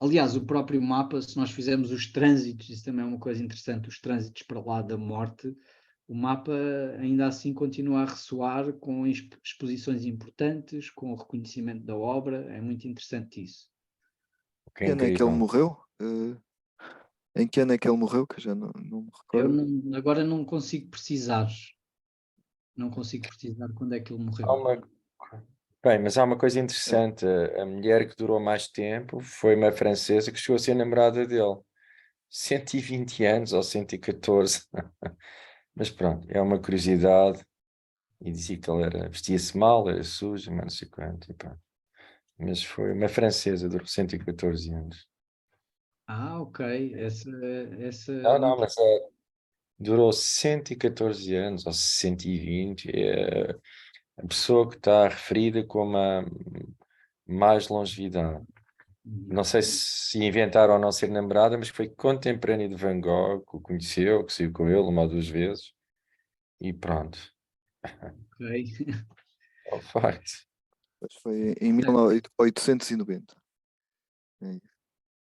aliás, o próprio mapa, se nós fizermos os trânsitos, isso também é uma coisa interessante, os trânsitos para lá da morte, o mapa ainda assim continua a ressoar com exposições importantes, com o reconhecimento da obra, é muito interessante isso. Que Que ano é que ele incrível. morreu? Em que ano é que ele morreu? Que eu já não me recordo. Agora não consigo precisar. Não consigo precisar quando é que ele Há morreu. uma... Bem, mas há uma coisa interessante. A mulher que durou mais tempo foi uma francesa que chegou a ser namorada dele. 120 anos ou 114. Mas pronto, é uma curiosidade. E dizia que ele vestia-se mal, era sujo, mas não sei quanto. E pronto. Mas foi uma francesa, durou 114 anos. Ah, ok. Essa Não, mas durou 114 anos ou 120. É a pessoa que está referida como a mais longevidade. Não sei se inventaram ou não ser namorada, mas foi contemporânea de Van Gogh, que o conheceu, que saiu com ele uma ou duas vezes. E pronto. Ok. É o facto. Mas foi em 1890. É isso,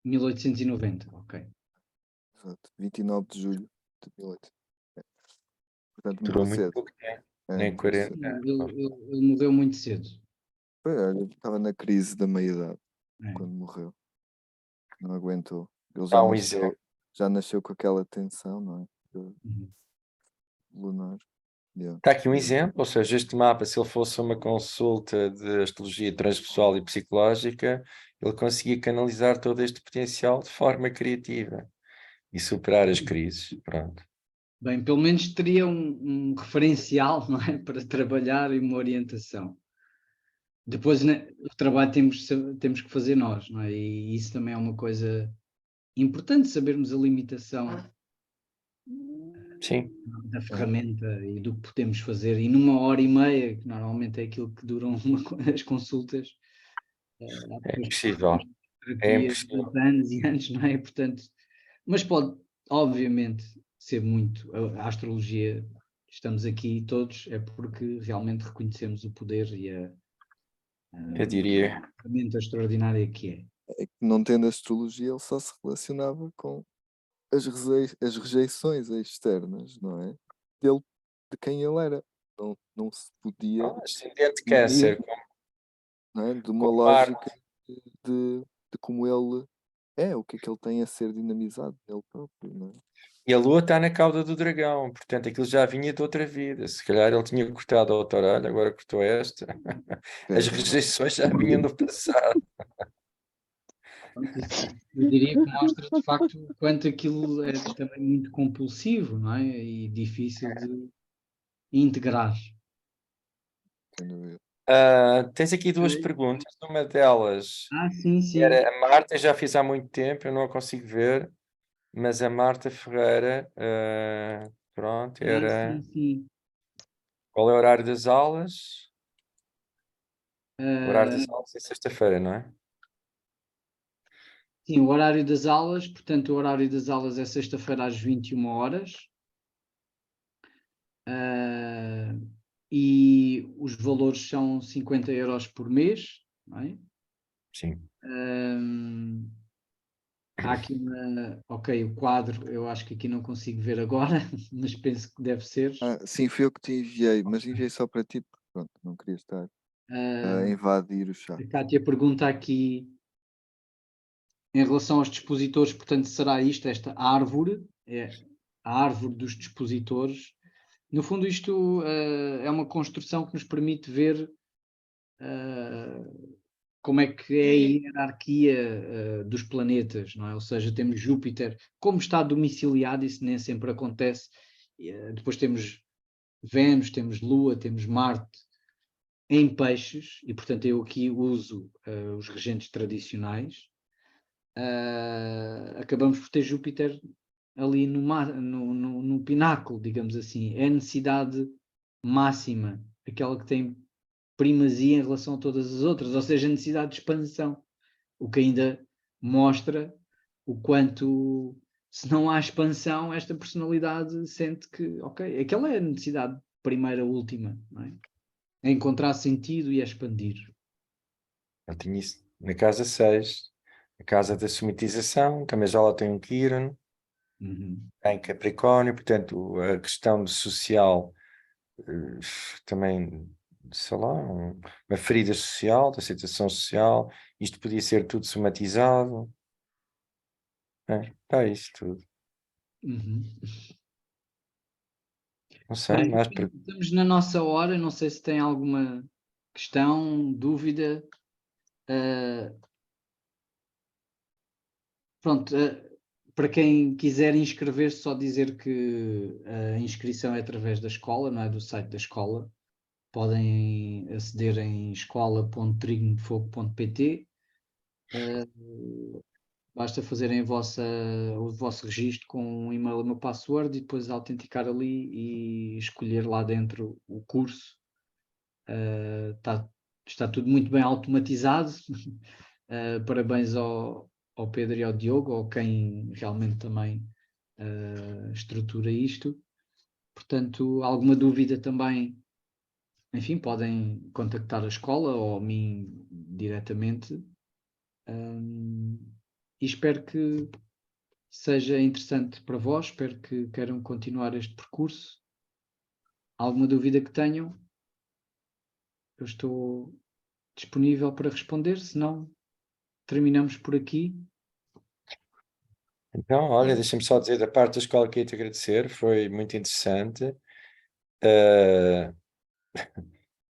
1890, ok. exato. 29 de julho de 1800. É. Portanto, Durou morreu muito cedo. pouco tempo, É, nem morreu 40 cedo. anos. Ele morreu muito cedo. Foi, olha, estava na crise da meia-idade É. quando morreu. Não aguentou. Ele Há um exemplo. já nasceu com aquela tensão, não é? Uhum. Lunar. Yeah. Está aqui um exemplo, ou seja, este mapa, se ele fosse uma consulta de astrologia transpessoal e psicológica, ele conseguia canalizar todo este potencial de forma criativa e superar as crises. Pronto. Bem, pelo menos teria um referencial, não é? Para trabalhar e uma orientação. Depois, né, o trabalho temos que fazer nós, não é? E isso também é uma coisa importante, sabermos a limitação Sim, da ferramenta e do que podemos fazer. E numa hora e meia, que normalmente é aquilo que duram as consultas, há é pessoas que impossível. fazem É terapia impossível. de anos e anos, não é? Portanto, mas pode, obviamente, ser muito. A astrologia, estamos aqui todos, é porque realmente reconhecemos o poder e a Eu diria, ferramenta extraordinária que é. É que não tendo astrologia, ele só se relacionava com as rejeições externas, não é? Dele, de quem ele era. Não se podia, ascendente não câncer, podia, não é? De uma com Marte. lógica de como ele é, o que é que ele tem a ser dinamizado nele próprio, não é? E a Lua está na cauda do dragão, portanto aquilo já vinha de outra vida. Se calhar ele tinha cortado a outra orelha, agora cortou esta. É As verdade. rejeições já vinham do passado. Pronto, isso diria que mostra de facto o quanto aquilo é também muito compulsivo, não é? E difícil de integrar. Sem dúvida. Tens aqui duas perguntas. Uma delas Sim, sim. era a Marta, já fiz há muito tempo, eu não a consigo ver, mas a Marta Ferreira, pronto, era Sim, sim. qual é o horário das aulas? O horário Ah, das aulas é sexta-feira, não é? sim, o horário das aulas, portanto, o horário das aulas é sexta-feira às 21 horas. E os valores são 50 euros por mês, não é? Sim. Há aqui ok, o quadro eu acho que aqui não consigo ver agora, mas penso que deve ser. Sim, fui eu que te enviei, mas enviei só para ti, porque pronto, não queria estar a invadir o chat. A Cátia pergunta aqui em relação aos dispositores, portanto, será isto, esta árvore, é a árvore dos dispositores. No fundo, isto é uma construção que nos permite ver como é que é a hierarquia dos planetas, não é? Ou seja, temos Júpiter, como está domiciliado, isso nem sempre acontece. Depois temos Vênus, temos Lua, temos Marte em peixes, e portanto eu aqui uso os regentes tradicionais. Acabamos por ter Júpiter ali no pináculo, digamos assim. É a necessidade máxima, aquela que tem primazia em relação a todas as outras, ou seja, a necessidade de expansão, o que ainda mostra o quanto, se não há expansão, esta personalidade sente que, ok, aquela é a necessidade primeira, última, não é? É encontrar sentido e a expandir. Eu tinha isso na casa 6, a casa da somatização, também já lá tem um Quiron, em Capricórnio, portanto, a questão de social também, sei lá, uma ferida social, da aceitação social, isto podia ser tudo somatizado. Está isso tudo. Não sei, Bem, mais estamos na nossa hora, não sei se tem alguma questão, dúvida. Pronto, para quem quiser inscrever-se, só dizer que a inscrição é através da escola, não é? Do site da escola. Podem aceder em escola.trignodefogo.pt. Basta fazerem o vosso registro com um e-mail e uma password e depois autenticar ali e escolher lá dentro o curso. Está tudo muito bem automatizado. Parabéns ao Pedro e ao Diogo, ou quem realmente também estrutura isto. Portanto, alguma dúvida também, enfim, podem contactar a escola ou a mim diretamente. E espero que seja interessante para vós, espero que queiram continuar este percurso. Alguma dúvida que tenham, eu estou disponível para responder, se não, terminamos por aqui. Então, olha, deixa-me só dizer da parte da escola que ia te agradecer, foi muito interessante.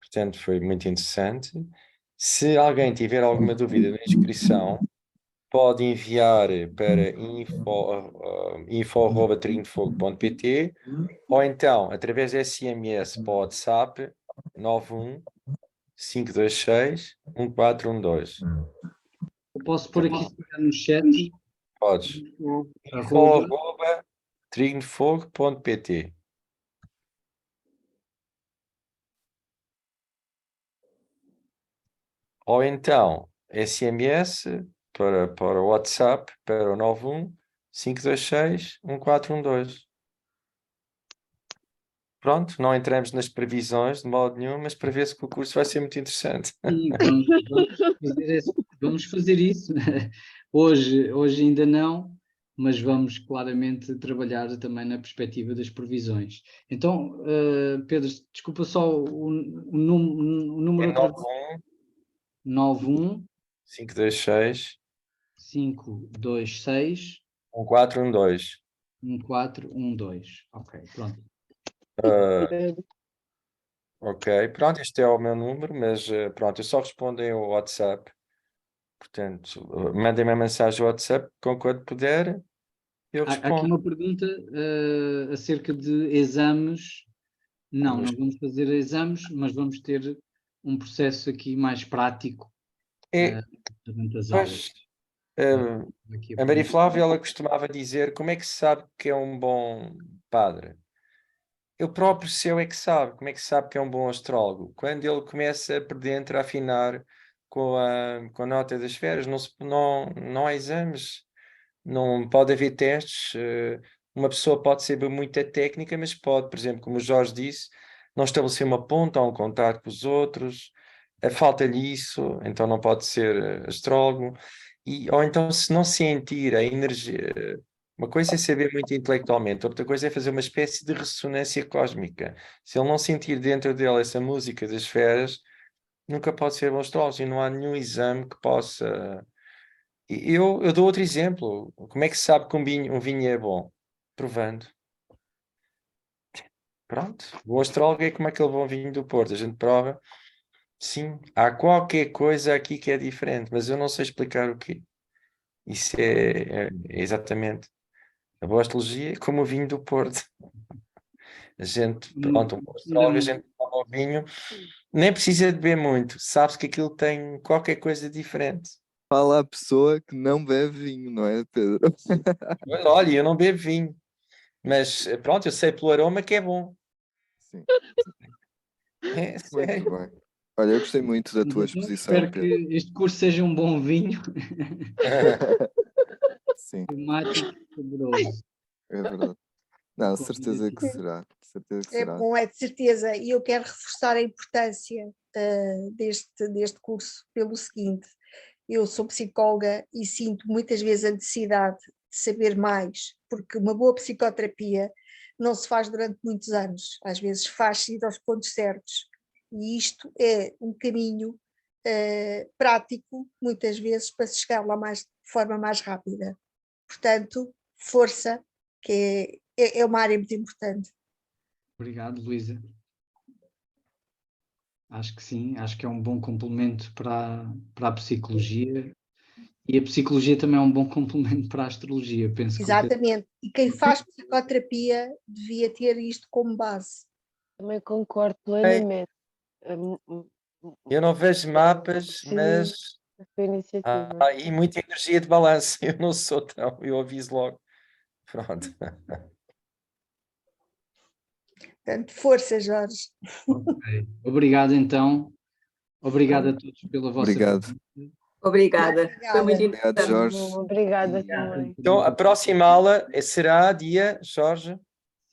Portanto, foi muito interessante. Se alguém tiver alguma dúvida na inscrição, pode enviar para info@trinodefogo.pt ou então, através de SMS para o WhatsApp 91 526 1412. Eu posso pôr aqui no chat. Podes. Arroba. info@trinodefogo.pt. Ou então, SMS para o WhatsApp, para o 91 526 1412. Pronto, não entramos nas previsões de modo nenhum, mas prevê-se que o curso vai ser muito interessante. Sim, vamos fazer isso. Hoje ainda não, mas vamos claramente trabalhar também na perspectiva das previsões. Então, Pedro, desculpa só o número É outra vez. 91 91 526 526 1412. 1412. Ok, pronto. Ok, pronto, este é o meu número, mas pronto, eu só respondo em WhatsApp Portanto, mandem-me uma mensagem ao WhatsApp com quando puder, eu Há aqui respondo. uma pergunta acerca de exames. Não vamos fazer exames, mas vamos ter um processo aqui mais prático É, durante as pois, aulas. Aqui a Maria pergunta. Flávia, ela costumava dizer, como é que se sabe que é um bom padre? O próprio seu é que sabe, como é que se sabe que é um bom astrólogo? Quando ele começa por dentro a afinar com a nota das esferas, não há exames, não pode haver testes. Uma pessoa pode saber muita técnica, mas pode, por exemplo, como o Jorge disse, não estabelecer uma ponta ou um contato com os outros, falta-lhe isso, então não pode ser astrólogo. Ou então, se não sentir a energia, uma coisa é saber muito intelectualmente, outra coisa é fazer uma espécie de ressonância cósmica. Se ele não sentir dentro dele essa música das esferas, nunca pode ser bom astrólogo e não há nenhum exame que possa. Eu dou outro exemplo. Como é que se sabe que um vinho é bom? Provando. Pronto. O astrólogo é como aquele bom vinho do Porto. A gente prova. Sim, há qualquer coisa aqui que é diferente, mas eu não sei explicar o quê. Isso é exatamente. A boa astrologia é como o vinho do Porto. A gente, pronto, um bom astrólogo, a gente toma o vinho, nem precisa de beber muito. Sabe-se que aquilo tem qualquer coisa diferente. Fala a pessoa que não bebe vinho, não é, Pedro? Olha, eu não bebo vinho, mas pronto, eu sei pelo aroma que é bom. Sim, É muito sério. bem. Olha, eu gostei muito da tua Então, exposição, espero Pedro. que este curso seja um bom vinho, Sim, temático, saboroso. é verdade. Não, certeza que Convidativo. será. Certeza que É será. bom, é de certeza. E eu quero reforçar a importância deste curso pelo seguinte: eu sou psicóloga e sinto muitas vezes a necessidade de saber mais, porque uma boa psicoterapia não se faz durante muitos anos, às vezes faz-se ir aos pontos certos. E isto é um caminho prático, muitas vezes, para se chegar lá de forma mais rápida. Portanto, força, que é uma área muito importante. Obrigado, Luísa. Acho que sim, acho que é um bom complemento para a psicologia e a psicologia também é um bom complemento para a astrologia. Penso que o Pedro Exatamente. E quem faz psicoterapia devia ter isto como base. Também concordo Ei, plenamente. eu não vejo mapas, Sim, mas a sua iniciativa. há aí muita energia de balanço. Eu não sou tão, eu aviso logo. Pronto. Portanto, força, Jorge. Ok. Obrigado, então. Obrigado a todos pela vossa Obrigado. presença. Obrigada. Foi muito Obrigada. Obrigado, interessante. Jorge. Obrigada E também. Então, a próxima aula será dia, Jorge?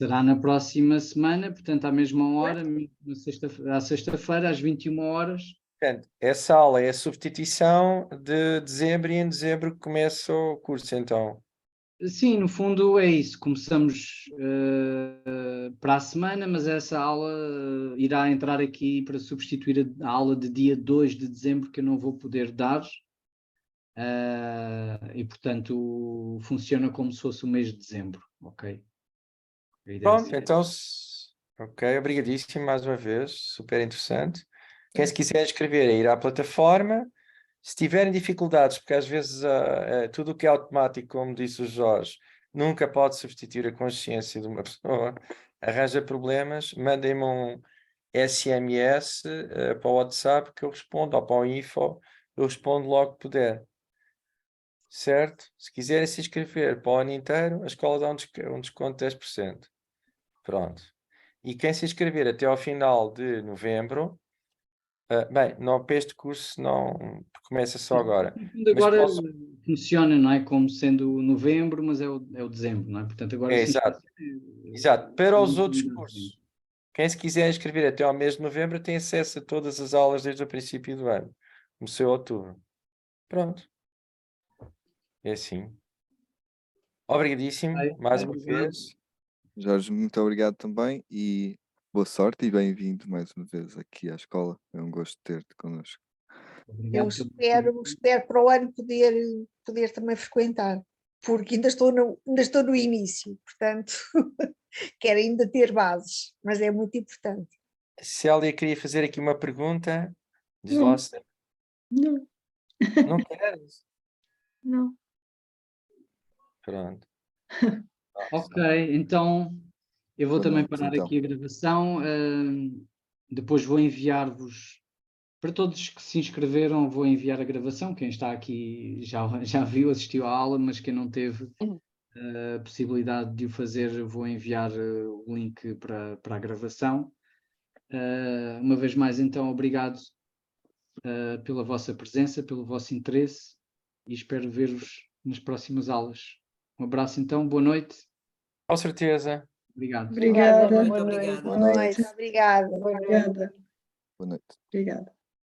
Será na próxima semana, portanto, à mesma hora, à sexta-feira, às 21 horas. Portanto, essa aula é a substituição de dezembro e em dezembro começa o curso, então. Sim, no fundo é isso. Começamos para a semana, mas essa aula irá entrar aqui para substituir a aula de dia 2 de dezembro, que eu não vou poder dar. E, portanto, funciona como se fosse o mês de dezembro, ok? A ideia é Pronto, assim. então, ok, obrigadíssimo mais uma vez, super interessante. Quem se quiser inscrever, é ir à plataforma. Se tiverem dificuldades, porque às vezes tudo o que é automático, como disse o Jorge, nunca pode substituir a consciência de uma pessoa, arranja problemas, mandem-me um SMS para o WhatsApp que eu respondo, ou para o info, eu respondo logo que puder. Certo? Se quiserem se inscrever para o ano inteiro, a escola dá um desconto de 10%. Pronto. E quem se inscrever até ao final de novembro, bem, não, para este curso não começa só agora. No fundo, Mas agora posso, funciona, não é? Como sendo novembro, mas é o dezembro, não é? Portanto, agora sim. exato. Para os outros cursos, quem se quiser inscrever até ao mês de novembro tem acesso a todas as aulas desde o princípio do ano. Começou em outubro. Pronto. É assim. Obrigadíssimo, mais uma vez. Jorge, muito obrigado também e boa sorte e bem-vindo mais uma vez aqui à escola. É um gosto ter-te connosco. Eu espero para o ano poder também frequentar, porque ainda estou no início, portanto, quero ainda ter bases, mas é muito importante. Célia queria fazer aqui uma pergunta. Diz Não. lá, Célia. Não. Não queres? Não. Pronto. Ok, então eu vou Boa também noite, parar então. aqui a gravação. Depois vou enviar-vos, para todos que se inscreveram, vou enviar a gravação. Quem está aqui já viu, assistiu à aula, mas quem não teve a possibilidade de o fazer, eu vou enviar o link para a gravação. Uma vez mais, então, obrigado pela vossa presença, pelo vosso interesse e espero ver-vos nas próximas aulas. Um abraço, então, boa noite. Com certeza. Obrigado. Obrigada. Boa noite. Boa noite, obrigada. Obrigada. Boa noite. Obrigada.